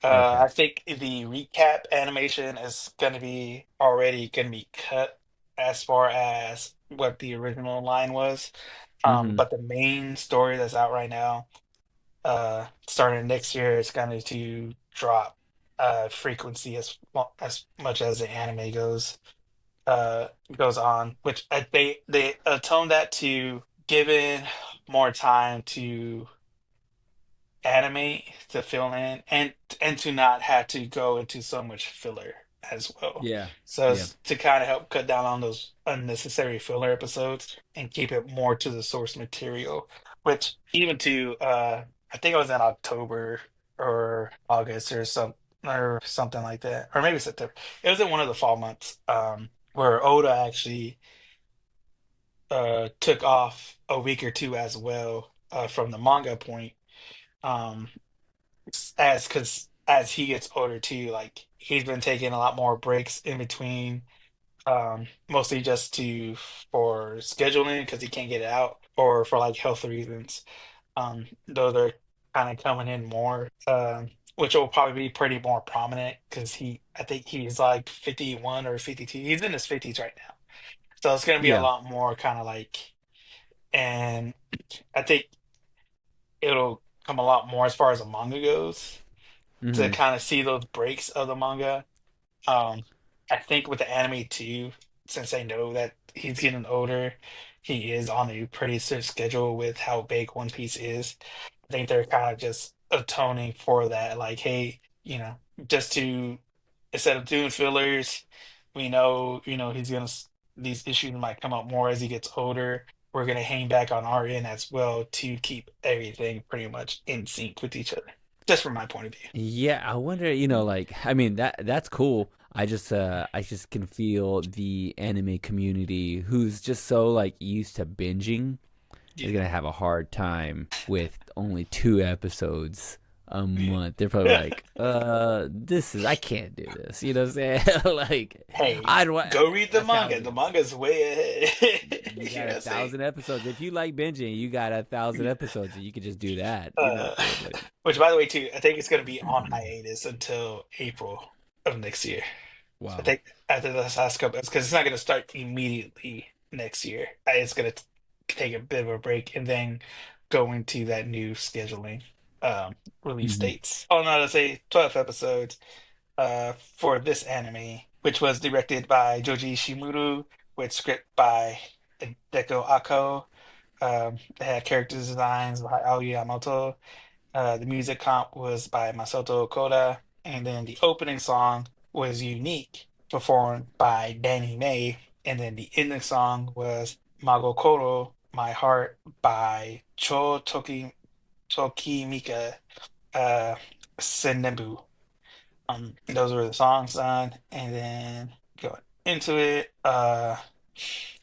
Okay. I think the recap animation is gonna be cut as far as what the original line was. Mm-hmm. But the main story that's out right now, starting next year, is going to drop frequency as much as the anime goes on, which they atone that to giving more time to animate to fill in and to not have to go into so much filler as well. Yeah. So Yeah. it's to kind of help cut down on those unnecessary filler episodes and keep it more to the source material, which even to I think it was in October or August or something like that. Or maybe September. It was in one of the fall months, where Oda actually took off a week or two as well, from the manga point. Um, as he gets older too, like he's been taking a lot more breaks in between, mostly just to for scheduling because he can't get it out or for like health reasons. Those are kind of coming in more, which will probably be pretty more prominent because I think he's like 51 or 52. He's in his 50s right now, so it's gonna be a Yeah. lot more kind of like, and I think it'll come a lot more as far as the manga goes to Mm-hmm. kind of see those breaks of the manga. Um, I think with the anime too, since they know that he's getting older, he is on a pretty strict schedule with how big One Piece is. I think they're kind of just atoning for that, like, hey, just to instead of doing fillers, we know, these issues might come up more as he gets older. We're gonna hang back on our end as well to keep everything pretty much in sync with each other. Just from my point of view. Yeah, I wonder, like I mean that's cool. I just can feel the anime community who's just so like used to binging is Yeah. gonna have a hard time with only 2 episodes a month. They're probably like, this is I can't do this. You know what I'm saying? Like Hey, I'd want go read the a manga. The thousand. manga's way ahead. You You got know a what I'm saying? thousand episodes. If you like binging, you got 1,000 episodes, and you could just do that. You know what Uh, I'm saying? Like, which, by the way, too, I think it's going to be on hiatus until April of next year. I wow. think after the last couple, because it's not going to start immediately next year. It's going to take a bit of a break and then go into that new scheduling, release Hmm. dates. Oh no, let's say 12 episodes for this anime, which was directed by Joji Shimuru with script by Deko Ako. They had character designs by Aoi Yamamoto. The music comp was by Masato Koda, and then the opening song was Unique, performed by Danny May, and then the ending song was Mago Koro, My Heart by Tokimika uh, Sennebu. Those were the songs on, and then going into it.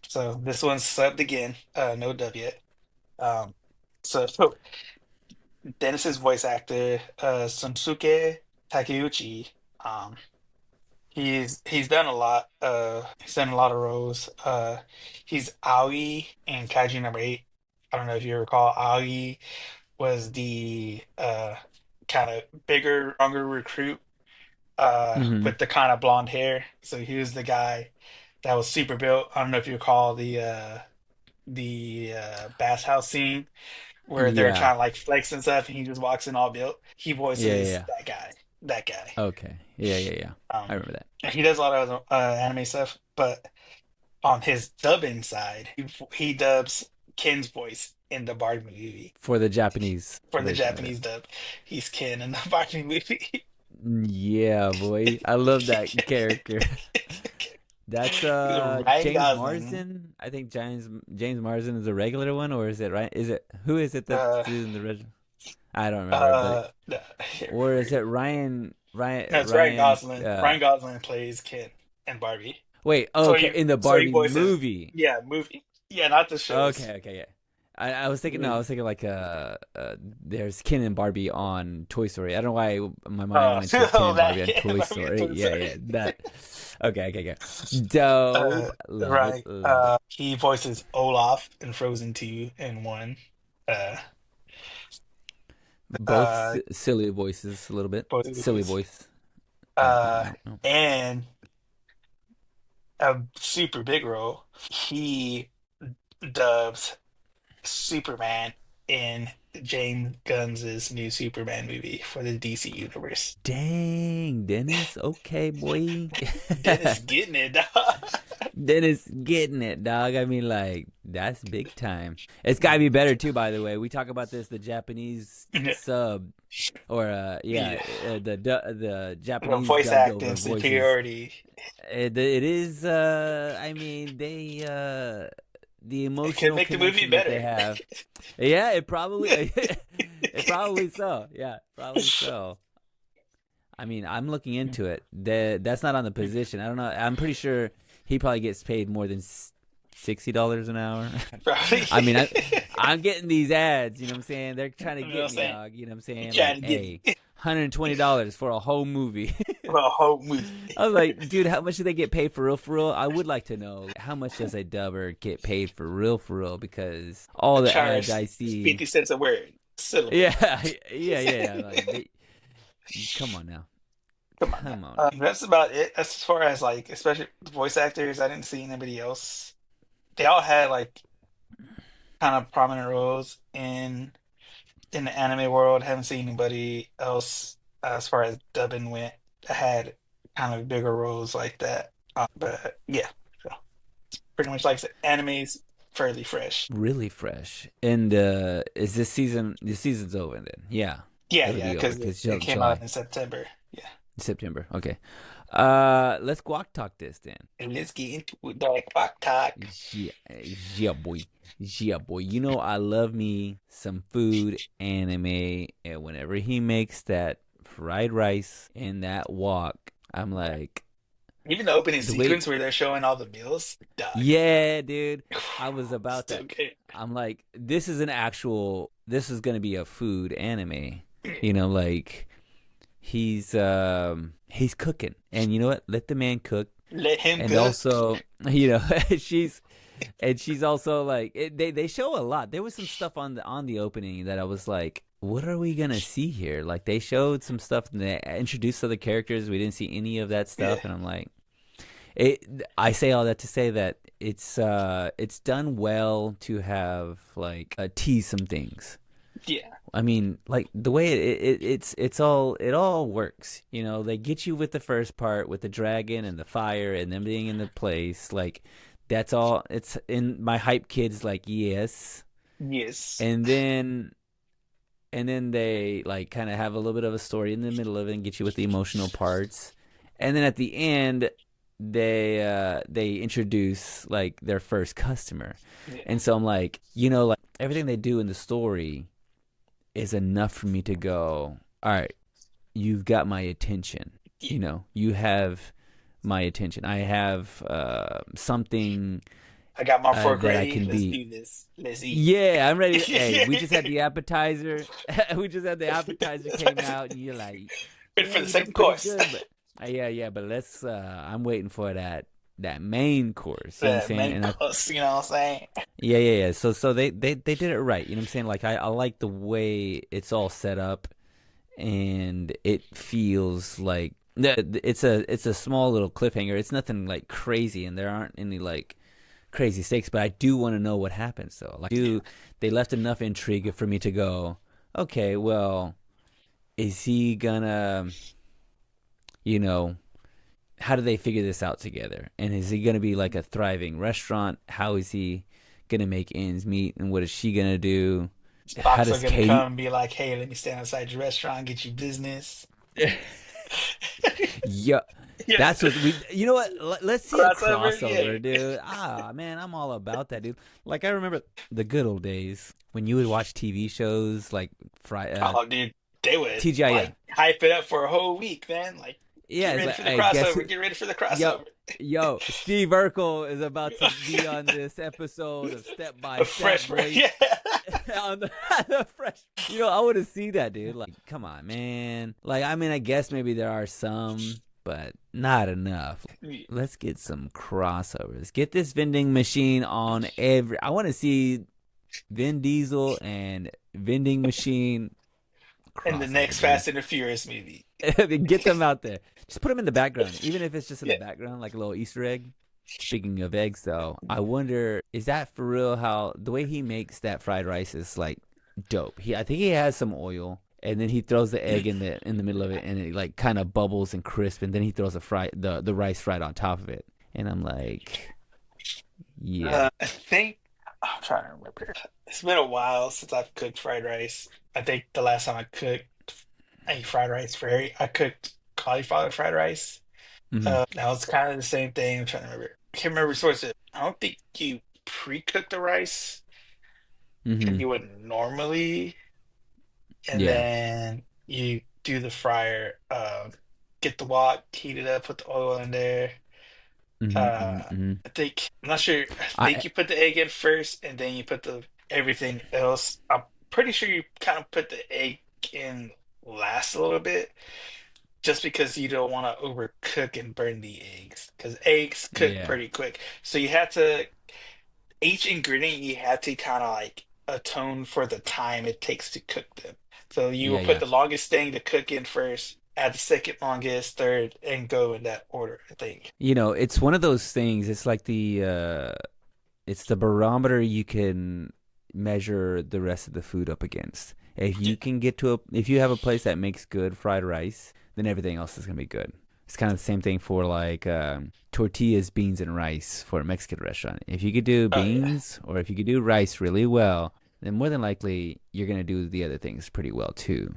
So this one's subbed again, no dub yet. Um, so Dennis's voice actor, Sunsuke Takeuchi, um, he's done a lot. He's done a lot of roles. He's Aoi in Kaiju number 8. I don't know if you recall. Aoi was the kind of bigger, stronger recruit, Hmm. with the kind of blonde hair. So he was the guy that was super built. I don't know if you recall the bath house scene where they're Yeah. trying to like flex and stuff, and he just walks in all built. He Yeah. Yeah. voices Yeah. that guy. That guy. Okay. Yeah. Yeah. Yeah. I Um, remember that he does a lot of anime stuff, but on his dubbing side, he dubs Ken's voice in the Barbie movie. for the Japanese For the version of it. Japanese dub, he's Ken in the Barbie movie. Yeah, boy. I love that character. That's Ryan James Gosling. Marsden. I think James Marsden is a regular one, or is it right? Is it who is it that's Uh, doing the original? I don't remember, but no, or is it Ryan no, it's Ryan Ryan? Gosling. Ryan Gosling plays Ken and Barbie. Wait, So okay, he in the so he Barbie voices, movie. yeah, movie. Yeah, not the shows. Okay, okay, yeah. I was thinking, no, I Movie. was thinking like there's Ken and Barbie on Toy Story. I don't know why my mind went to Ken Oh, and Barbie that on Toy Barbie and Story. Toy Yeah, Story. yeah, that. Okay, okay, okay. Dope. Love it, Right. love it. He voices Olaf in Frozen 2 and 1. Uh, Both uh, silly voices, a little bit. both of Silly those, voice. No, uh, no, no. and a super big role. He dubs Superman in James Gunn's new Superman movie for the DC universe. Dang, Dennis. Okay, boy. Dennis getting it, dog. Dennis getting it, dog. I mean, like, that's big time. It's got to be better, too, by the way. We talk about this, the Japanese sub, or, Yeah, the the Japanese voice dubbed acting over voices. superiority. It is, I mean, the It could emotional make the movie connection that they better. have. Yeah, it probably, it probably so. Yeah, probably so. I mean, I'm looking into it. That's not on the position. I don't know. I'm pretty sure he probably gets paid more than $60 an hour. Probably. I mean, I'm getting these ads. You know what I'm saying? They're trying to You know what get I'm me, saying? dog. You know what I'm You saying? trying Like, to get hey, me $120 for a whole movie. for a whole movie. I was like, dude, how much do they get paid for real? For real? I would like to know how much does a dubber get paid for real? For real? Because all I the ads charge I see, 50 cents a word, syllable. yeah, yeah. Like, come on now, Come on now. come on. That's about it. As far as like, especially the voice actors, I didn't see anybody else. They all had like kind of prominent roles in the anime world. Haven't seen anybody else as far as dubbing went that had kind of bigger roles like that. But yeah, so pretty much like I said, anime's fairly fresh. Really fresh. And is this season? The season's over then. Yeah, Yeah, it'll yeah, be over because because it came out July, in September. Yeah. September. Okay. Let's guac talk this then. And let's get into it, dog. Fuck talk. Yeah, yeah, boy. Yeah, boy. You know I love me some food anime, and whenever he makes that fried rice and that wok, I'm like Even the opening the way. sequence where they're showing all the meals, dog. Yeah, dude. I was about Still that. good. I'm like, this is an actual. This is gonna be a food anime. You know, like he's cooking, and you know what? Let the man cook, Let him and cook. also you know she's and she's also like they show a lot. There was some stuff on the opening that I was like, what are we gonna see here? Like they showed some stuff and they introduced other characters. We didn't see any of that Yeah, stuff, and I'm like, it. I say all that to say that it's done well to have like tease some things. yeah, I mean, like the way it all works. You know, they get you with the first part with the dragon and the fire and them being in the place. Like that's all. It's in my hype kids like yes, yes. and then they like kind of have a little bit of a story in the middle of it and get you with the emotional parts, and then at the end they introduce like their first customer, Yeah, and so I'm like, you know, like everything they do in the story is enough for me to go, all right, you've got my attention. yeah. You know, you have my attention. I have something I got my fork that I ready. can Let's be. do this. Let's eat. Yeah, I'm ready. Hey, we just had the appetizer. We just had the appetizer came out, and you're like, Ready yeah, for the you did second pretty course. good, but yeah. But let's. I'm waiting for that main course. You know what I'm The saying? main And I course, you know what I'm saying? yeah. So they did it right. You know what I'm saying? Like I like the way it's all set up and it feels like it's a small little cliffhanger. It's nothing like crazy, and there aren't any like crazy stakes. But I do want to know what happens. So like, Yeah, do they left enough intrigue for me to go? Okay, well, is he gonna, you know, how do they figure this out together? And is he gonna be like a thriving restaurant? How is he gonna make ends meet? And what is she gonna do? How Fox are does gonna Katie? come and be like, "Hey, let me stand outside your restaurant, get you business." Yeah, Yeah, that's what we. You know what? Let's see a crossover. Yeah. crossover, dude. Ah, man, I'm all about that, dude. Like I remember the good old days when you would watch TV shows like Oh, dude, they would TGIF. like hype it up for a whole week, man. Like, Yeah, get it's ready like, for the hey, guess who? crossover. Get ready for the Yo, crossover. Steve Urkel is about to be on this episode of Step by A Step, fresh, boy. yeah. On the fresh, I want to see that, dude. Like, come on, man. Like, I mean, I guess maybe there are some, but not enough. Let's get some crossovers. Get this vending machine on every. I want to see Vin Diesel and vending machine in the crossover, next dude. Fast and the Furious movie. Get them out there. Just put them in the background, even if it's just in the Yeah. background, like a little Easter egg. Speaking of eggs, though, I wonder is that for real? How the way he makes that fried rice is like dope. I think he has some oil, and then he throws the egg in the middle of it, and it like kind of bubbles and crisp, and then he throws the rice right on top of it, and I'm like, yeah, I think I'm trying to remember. It's been a while since I've cooked fried rice. I think the last time I cooked a fried rice I cooked cauliflower fried rice. mm-hmm, That was kind of the same thing. I'm trying to remember. I can't remember source it. I don't think you pre-cook the rice mm-hmm, like you would normally, and yeah, then you do the fryer. Get the wok, heat it up, put the oil in there. mm-hmm, mm-hmm, mm-hmm. I think I'm not sure. I I think you put the egg in first, and then you put the everything else. I'm pretty sure you kind of put the egg in last a little bit, just because you don't want to overcook and burn the eggs, because eggs cook yeah, pretty quick. So you have to each ingredient you have to kind of like atone for the time it takes to cook them. So you will yeah, put yeah. the longest thing to cook in first, add the second longest, third, and go in that order, I think. It's one of those things. It's the barometer you can measure the rest of the food up against. If you have a place that makes good fried rice, then everything else is gonna be good. It's kind of the same thing for like tortillas, beans, and rice for a Mexican restaurant. If you could do Oh yeah. beans or if you could do rice really well, then more than likely you're gonna do the other things pretty well too.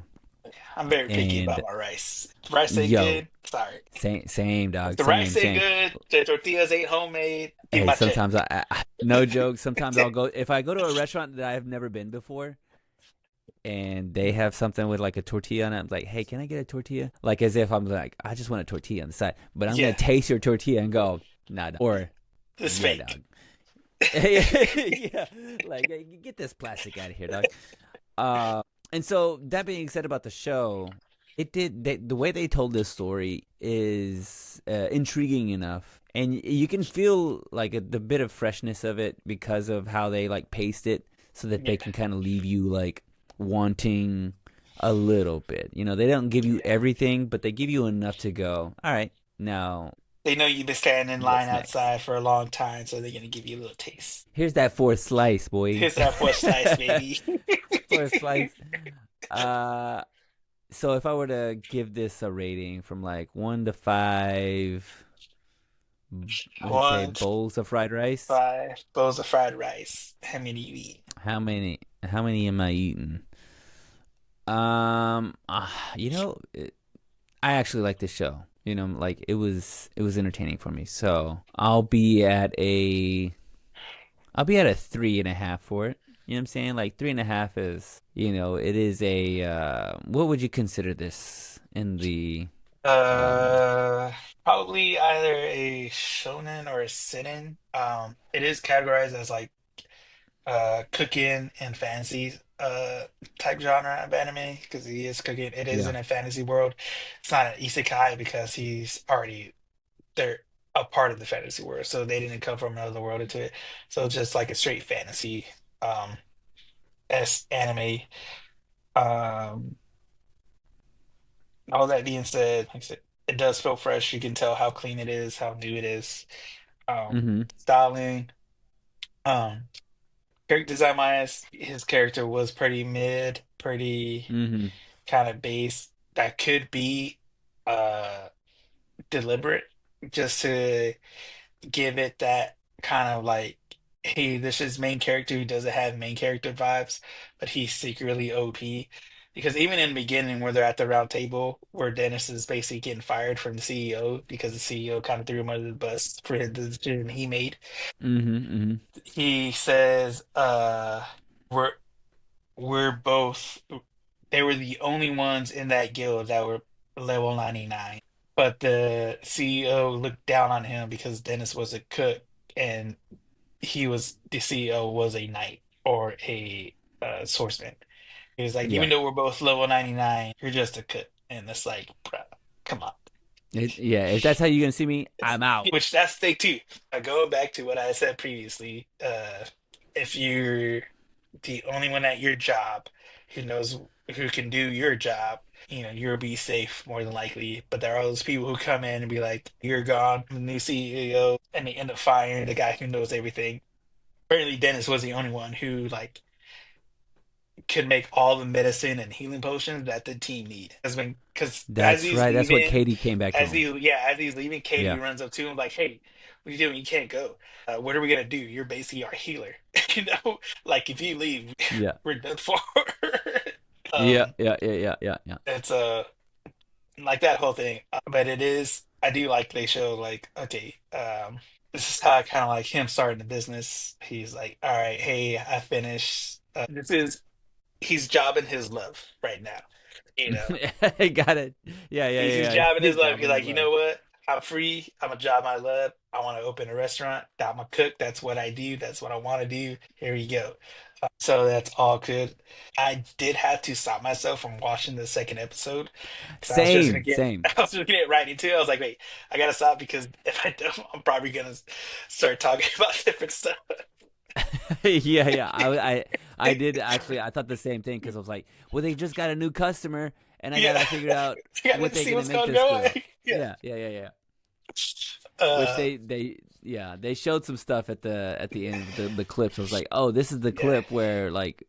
I'm very picky And about my rice. If the rice ain't yo, good, sorry. same If dog, the rice ain't same. good, the tortillas ain't homemade, keep Hey, my check. sometimes no joke. Sometimes I'll go if I go to a restaurant that I've never been before, and they have something with like a tortilla on it. I'm like, hey, can I get a tortilla? Like as if I'm like, I just want a tortilla on the side, but I'm gonna Yeah, taste your tortilla and go, nah, dog. Or it's yeah, fake. dog. Yeah, like hey, get this plastic out of here, dog. Uh, and so that being said about the show, the way they told this story is intriguing enough, and you can feel like the bit of freshness of it because of how they like paced it, so that Yeah, they can kind of leave you like wanting a little bit. They don't give you yeah. everything, but they give you enough to go. All right, now They know you've been standing in line what's next? outside for a long time, so they're gonna give you a little taste. Here's that fourth slice, boy. Here's that first slice, baby. Fourth slice. Uh, So if I were to give this a rating from like 1 to 5, let's say One, bowls of fried rice, five bowls of fried rice. How many you eat? how many am I eating? I actually like this show. Like it was entertaining for me. So I'll be at a 3.5 for it. You know what I'm saying? Like 3.5 is, it is a what would you consider this in the um Uh, Probably either a shonen or a seinen. It is categorized as like cooking and fantasy type genre of anime because he is cooking. It is yeah. in a fantasy world. It's not an isekai because he's already they're a part of the fantasy world, so they didn't come from another world into it. So it's just like a straight fantasy um as anime. Um, all that being said, like I said, it does feel fresh. You can tell how clean it is, how new it is. Mhm. Styling, um, character design wise, his character was pretty mid, pretty Mhm. kind of base. That could be uh deliberate just to give it that kind of like, hey, this is main character who doesn't have main character vibes, but he's secretly OP. Because even in the beginning, where they're at the round table, where Dennis is basically getting fired from the CEO because the CEO kind of threw him under the bus for the decision he made, Mhm. Mhm. he says, we're we're both they were the only ones in that guild that were level 99. But the CEO looked down on him because Dennis was a cook and the CEO was a knight or a swordsman. He was like, Yeah. even though we're both level 99, you're just a cook. And it's like, bruh, come on. Yeah, if that's how you're gonna see me, I'm out. Which that's thing too. Going back to what I said previously, if you're the only one at your job who knows who can do your job, you'll be safe more than likely. But there are those people who come in and be like, "You're gone, I'm the new CEO," and they end up firing the guy who knows everything. Apparently, Dennis was the only one who like could make all the medicine and healing potions that the team need. Has been because as That's he's right. That's what leaving, Katie came back to him. as he's leaving, Katie Yeah. runs up to him like, "Hey, what are you doing? You can't go. What are we gonna do? You're basically our healer. Like if you leave, Yeah. we're done for." Yeah. um, Yeah. Yeah. Yeah. Yeah. Yeah. it's like that whole thing. But it is, I do like they show like, okay, this is how kind of like him starting the business. He's like, all right, hey, I finished. This is he's jobbing his love right now. You know, Got it. Yeah. Yeah. he's Yeah. jobbing Yeah. his love. He's Jobbing his like, you love. know what? I'm free. I'm a job my love. I want to open a restaurant. I'm a cook. That's what I do. That's what I want to do. Here you go. So that's all good. I did have to stop myself from watching the second episode because I was just gonna Same. get, Same. I was just gonna get right into it. I was like, wait, I gotta stop because if I don't, I'm probably gonna start talking about different stuff. Yeah. Yeah. I did actually. I thought the same thing because I was like, well, they just got a new customer, and I Yeah, gotta figure out yeah. what Let's they're see gonna what's make going this on. girl. Yeah. Yeah. Yeah. Yeah. Yeah. Which Uh, they showed some stuff at the end of the clips. I was like, oh, this is the yeah. clip where like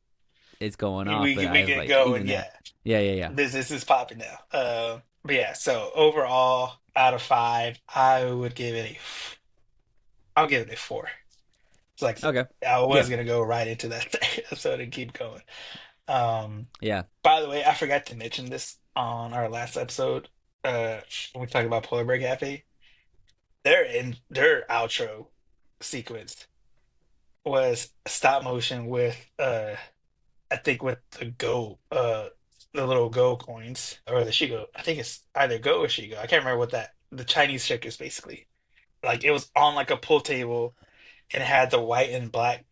it's going off, but We I was get like, going. even Yeah. that. Yeah. Yeah. Yeah. This is popping now. But yeah. So overall, out of five, I'll give it a four. It's like Okay. I was Yeah. gonna go right into that episode and keep going. Um, Yeah. by the way, I forgot to mention this on our last episode. When we talked about Polar Bear Cafe, their outro sequence was stop motion with I think with the little go coins or the Shigo. I think it's either go or Shigo. I can't remember what that the Chinese checkers basically. Like it was on like a pool table and it had the white and black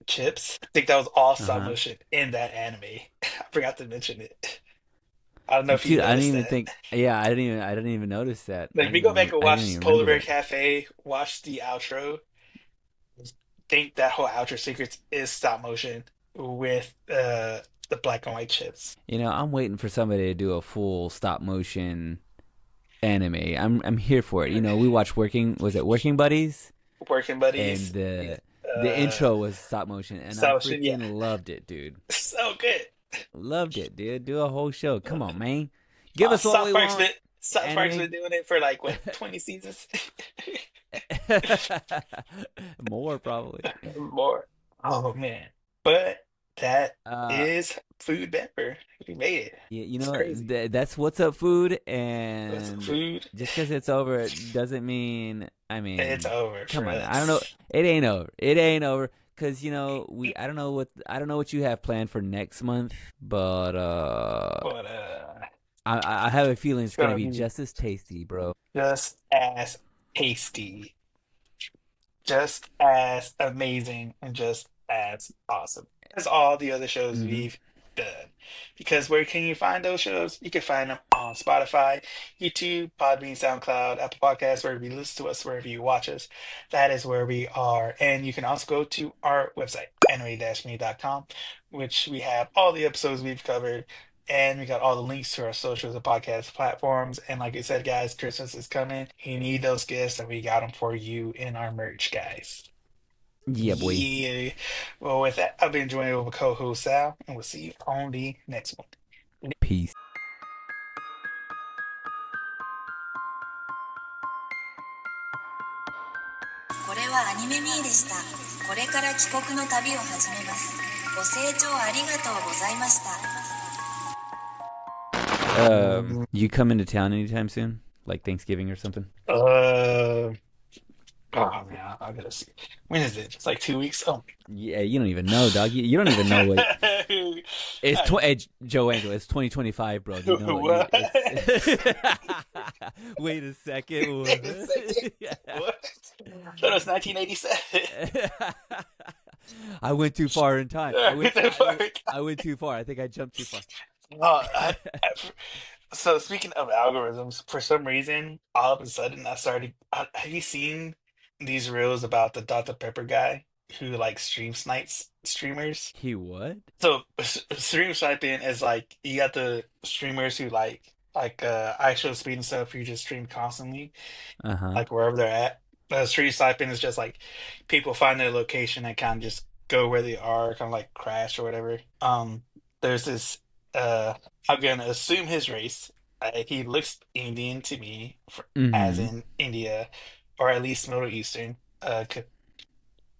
chips. I think that was all Uh stop huh. motion in that anime. I forgot to mention it. I don't know if you Dude, I didn't noticed even that. think. Yeah, I didn't even notice that. Like if you go back and I didn't watch even Polar remember Bear that. Cafe, watch the outro, think that whole outro sequence is stop motion with the black and white chips. I'm waiting for somebody to do a full stop motion anime. I'm here for it. We watched Working Buddies, Working and buddies. the Uh intro was stop motion, and I stop motion, yeah. freaking loved it, dude. So good. Loved it, dude. Do a whole show. Come on, man. Give us what we want. South Park's been Anime. doing it for like what, 20 seasons? More probably. More. Oh man. But that Uh, is Food Bepper. We made it. Yeah, It's crazy. that's what's up, food, That's and food. just because it's over it doesn't mean. I It's mean, over come for on, I don't know. us. It ain't over. It ain't over because we. I don't know what you have planned for next month, but But I have a feeling it's it's gonna gonna be be just as tasty, bro. just as tasty, just as amazing, and just as awesome as all the other shows Hmm. we've done. Because where can you find those shows? You can find them on Spotify, YouTube, Podbean, SoundCloud, Apple Podcasts, wherever you listen to us, wherever you watch us. That is where we are. And you can also go to our website, anime-me.com, which we have all the episodes we've covered. And we got all the links to our socials and podcast platforms. And like I said, guys, Christmas is coming. You need those gifts, and we got them for you in our merch, guys. Yeah, boy. Yeah. Well, with that, I've been enjoying it with my co-host Sal, and we'll see you on the next one. Peace. これはアニメミーでした。これから帰国の旅を始めます。ご清聴ありがとうございました。You come into town anytime soon, like Thanksgiving or something? Uh, oh man, I gotta see. When is it? It's like 2 weeks. Oh, Yeah, you don't even know, dog. You don't even know what. It's Joe Angelo. It's 2025, bro. Do you know what what? it's? Wait a second. Wait a second. What? I thought it was 1987. I went too far in time. I went too far. I think I jumped too far. Oh, so speaking of algorithms, for some reason, all of a sudden, I started. Have you seen these reels about the Dr. Pepper guy? who like stream snipes streamers. He what? So stream sniping is like you got the streamers who like ISO speed and stuff who just stream constantly, Uh-huh. like wherever they're at. Stream sniping is just like people find their location and kind of just go where they are, kind of like crash or whatever. There's this uh I'm gonna assume his race. He looks Indian to me, as Mm-hmm. in India, or at least Middle Eastern.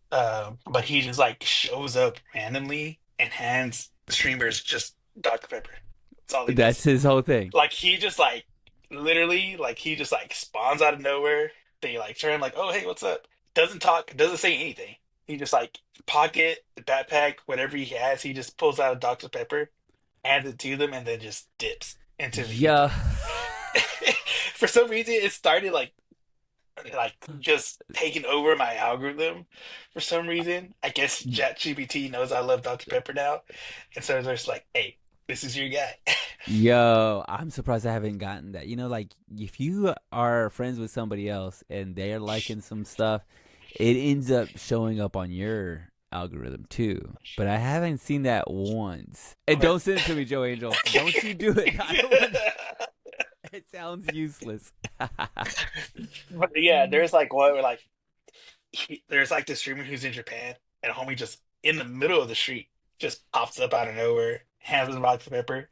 But he just like shows up randomly and hands streamers just Dr. Pepper. That's all he That's does. his whole thing. Like he just like literally like he just like spawns out of nowhere. They like turn like, oh hey, what's up? Doesn't talk, doesn't say anything. He just like pocket, backpack, whatever he has, he just pulls out a Dr. Pepper, hands it to them, and then just dips into the Yeah. ether. For some reason, it started like just taking over my algorithm for some reason. I guess ChatGPT knows I love Dr. Pepper now, and so they're just like, "Hey, this is your guy." Yo, I'm surprised I haven't gotten that. Like if you are friends with somebody else and they're liking some stuff, it ends up showing up on your algorithm too. But I haven't seen that once. And But don't send it to me, Joe Angel. Don't you do it. I don't want. It sounds useless. but yeah, there's like one where like there's like this streamer who's in Japan, and homie just in the middle of the street just pops up out of nowhere, hands him Dr. Pepper,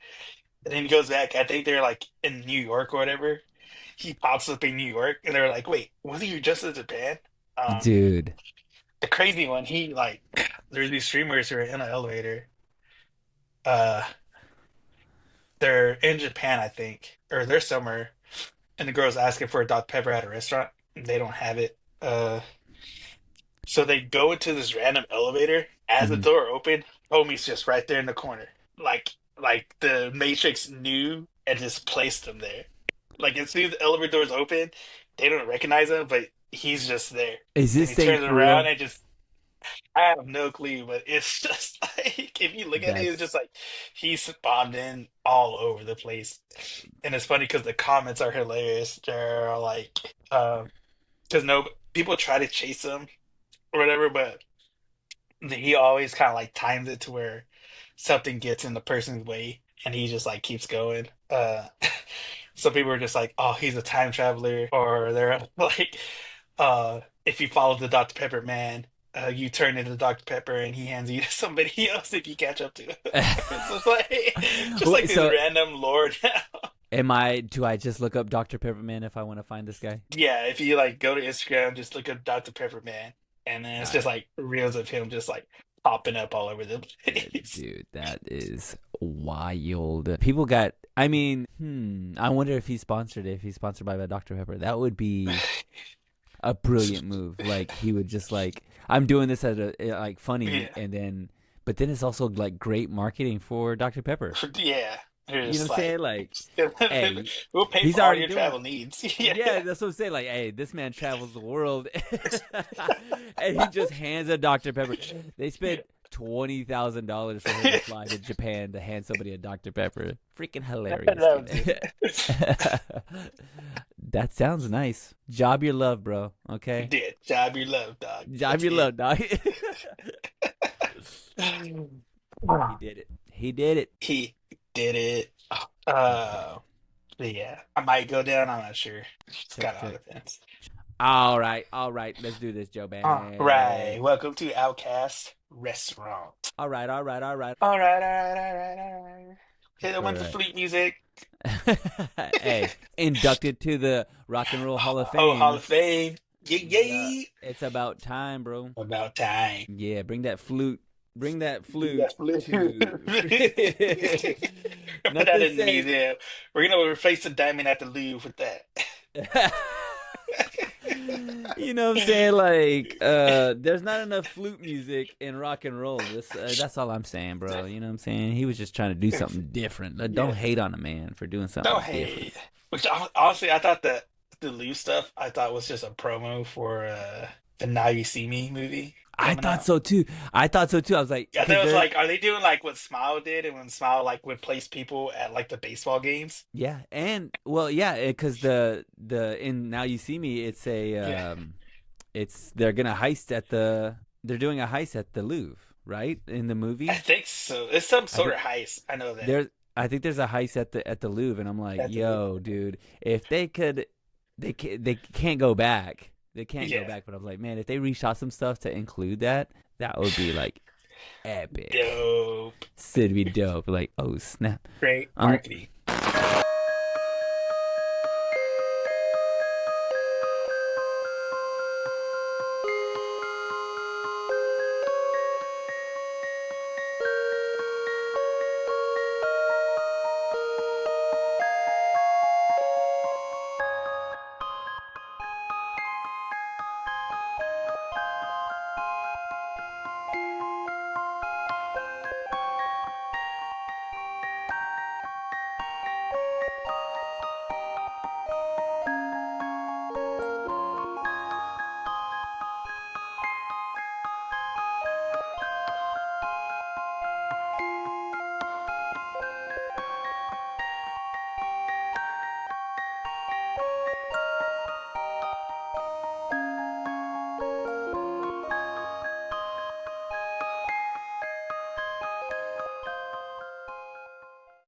and then he goes back. I think they're like in New York or whatever. He pops up in New York, and they're like, "Wait, wasn't you just in Japan?" Um, Dude. the crazy one, he like, there's these streamers who are in an elevator. Uh, they're in Japan, I think, or they're somewhere, and the girl's asking for a Dr. Pepper at a restaurant, and they don't have it. So they go into this random elevator. As the Mhm. door opened, homie's just right there in the corner. Like the Matrix knew and just placed him there. Like as soon as the elevator doors open, they don't recognize him, but he's just there. Is And this he thing turns for around real? and just I have no clue, but it's just like if you look at it, it's just That's like he's spawned in all over the place. And it's funny because the comments are hilarious. They're like, because no people try to chase him or whatever, but he always kind of like times it to where something gets in the person's way and he just like keeps going. Some people are just like, oh, he's a time traveler, or they're like, if you follow the Dr. Pepper man, you turn into Dr. Pepper and he hands you to somebody else if you catch up to him. It's just like Wait, this so random lore now. do I just look up Dr. Pepperman if I want to find this guy? Yeah, if you like go to Instagram, just look up Dr. Pepper man, and then All it's just right. like reels of him just like popping up all over the place. Dude, that is wild. People got. I mean, I wonder if he's sponsored. If he's sponsored by Dr. Pepper, that would be a brilliant move. Like he would just like, I'm doing this as a like funny, Yeah. and then, but then it's also like great marketing for Dr. Pepper. Yeah, they're You know just what I'm saying? like, Like, hey, we'll pay he's for all already your doing travel it. needs. Yeah, Yeah. that's what I'm saying. Like, hey, this man travels the world, and he just hands a Dr. Pepper. They spent $20,000 for him to fly to Japan to hand somebody a Dr. Pepper. Freaking hilarious, That was dude. it. That sounds nice. Job your love, bro. You Okay, did. Job you love, dog. job That's your it. love, dog. He did it. He did it. He did it. Uh, yeah. I might go down. I'm not sure. It's Check, kind of on check. the fence. All right. Let's do this, Joe All right. Bang. Welcome to Outcast Restaurant. All right. All right. All right. All right. All right. Hit them All with the right. fleet music. Hey, inducted to the Rock and Roll Hall of Oh, Hall Fame. of Fame. Yay, Yeah, yay. it's about time, bro. About time. Yeah, bring that flute. Bring that flute Yes, please. to. Put that Nothing in the says. museum. We're gonna replace the diamond at the Louvre with that. You know what I'm saying? Like, there's not enough flute music in rock and roll. That's all I'm saying, bro. You know what I'm saying? He was just trying to do something different. Don't Yeah. hate on a man for doing No something different. hate. Which honestly, I thought that the Louvre stuff I thought was just a promo for the Now You See Me movie I coming thought out. so too. I thought so too. I was like, I thought because it was they're like, are they doing like what Smile did, and when Smile like would place people at like the baseball games? yeah, and well, yeah, because the in Now You See Me, it's a Yeah. it's they're gonna heist at the they're doing a heist at the Louvre, right? In the I movie, think so. It's some I sort think of heist. I know that. there's I think there's a heist at the Louvre, and I'm like, That's a, yo, dude, if they could, they can't go back. They can't go yeah, back. But I was like, man, if they reshot some stuff to include that, that would be like epic. dope. It'd be dope. Like, oh snap. Great I'm marketing.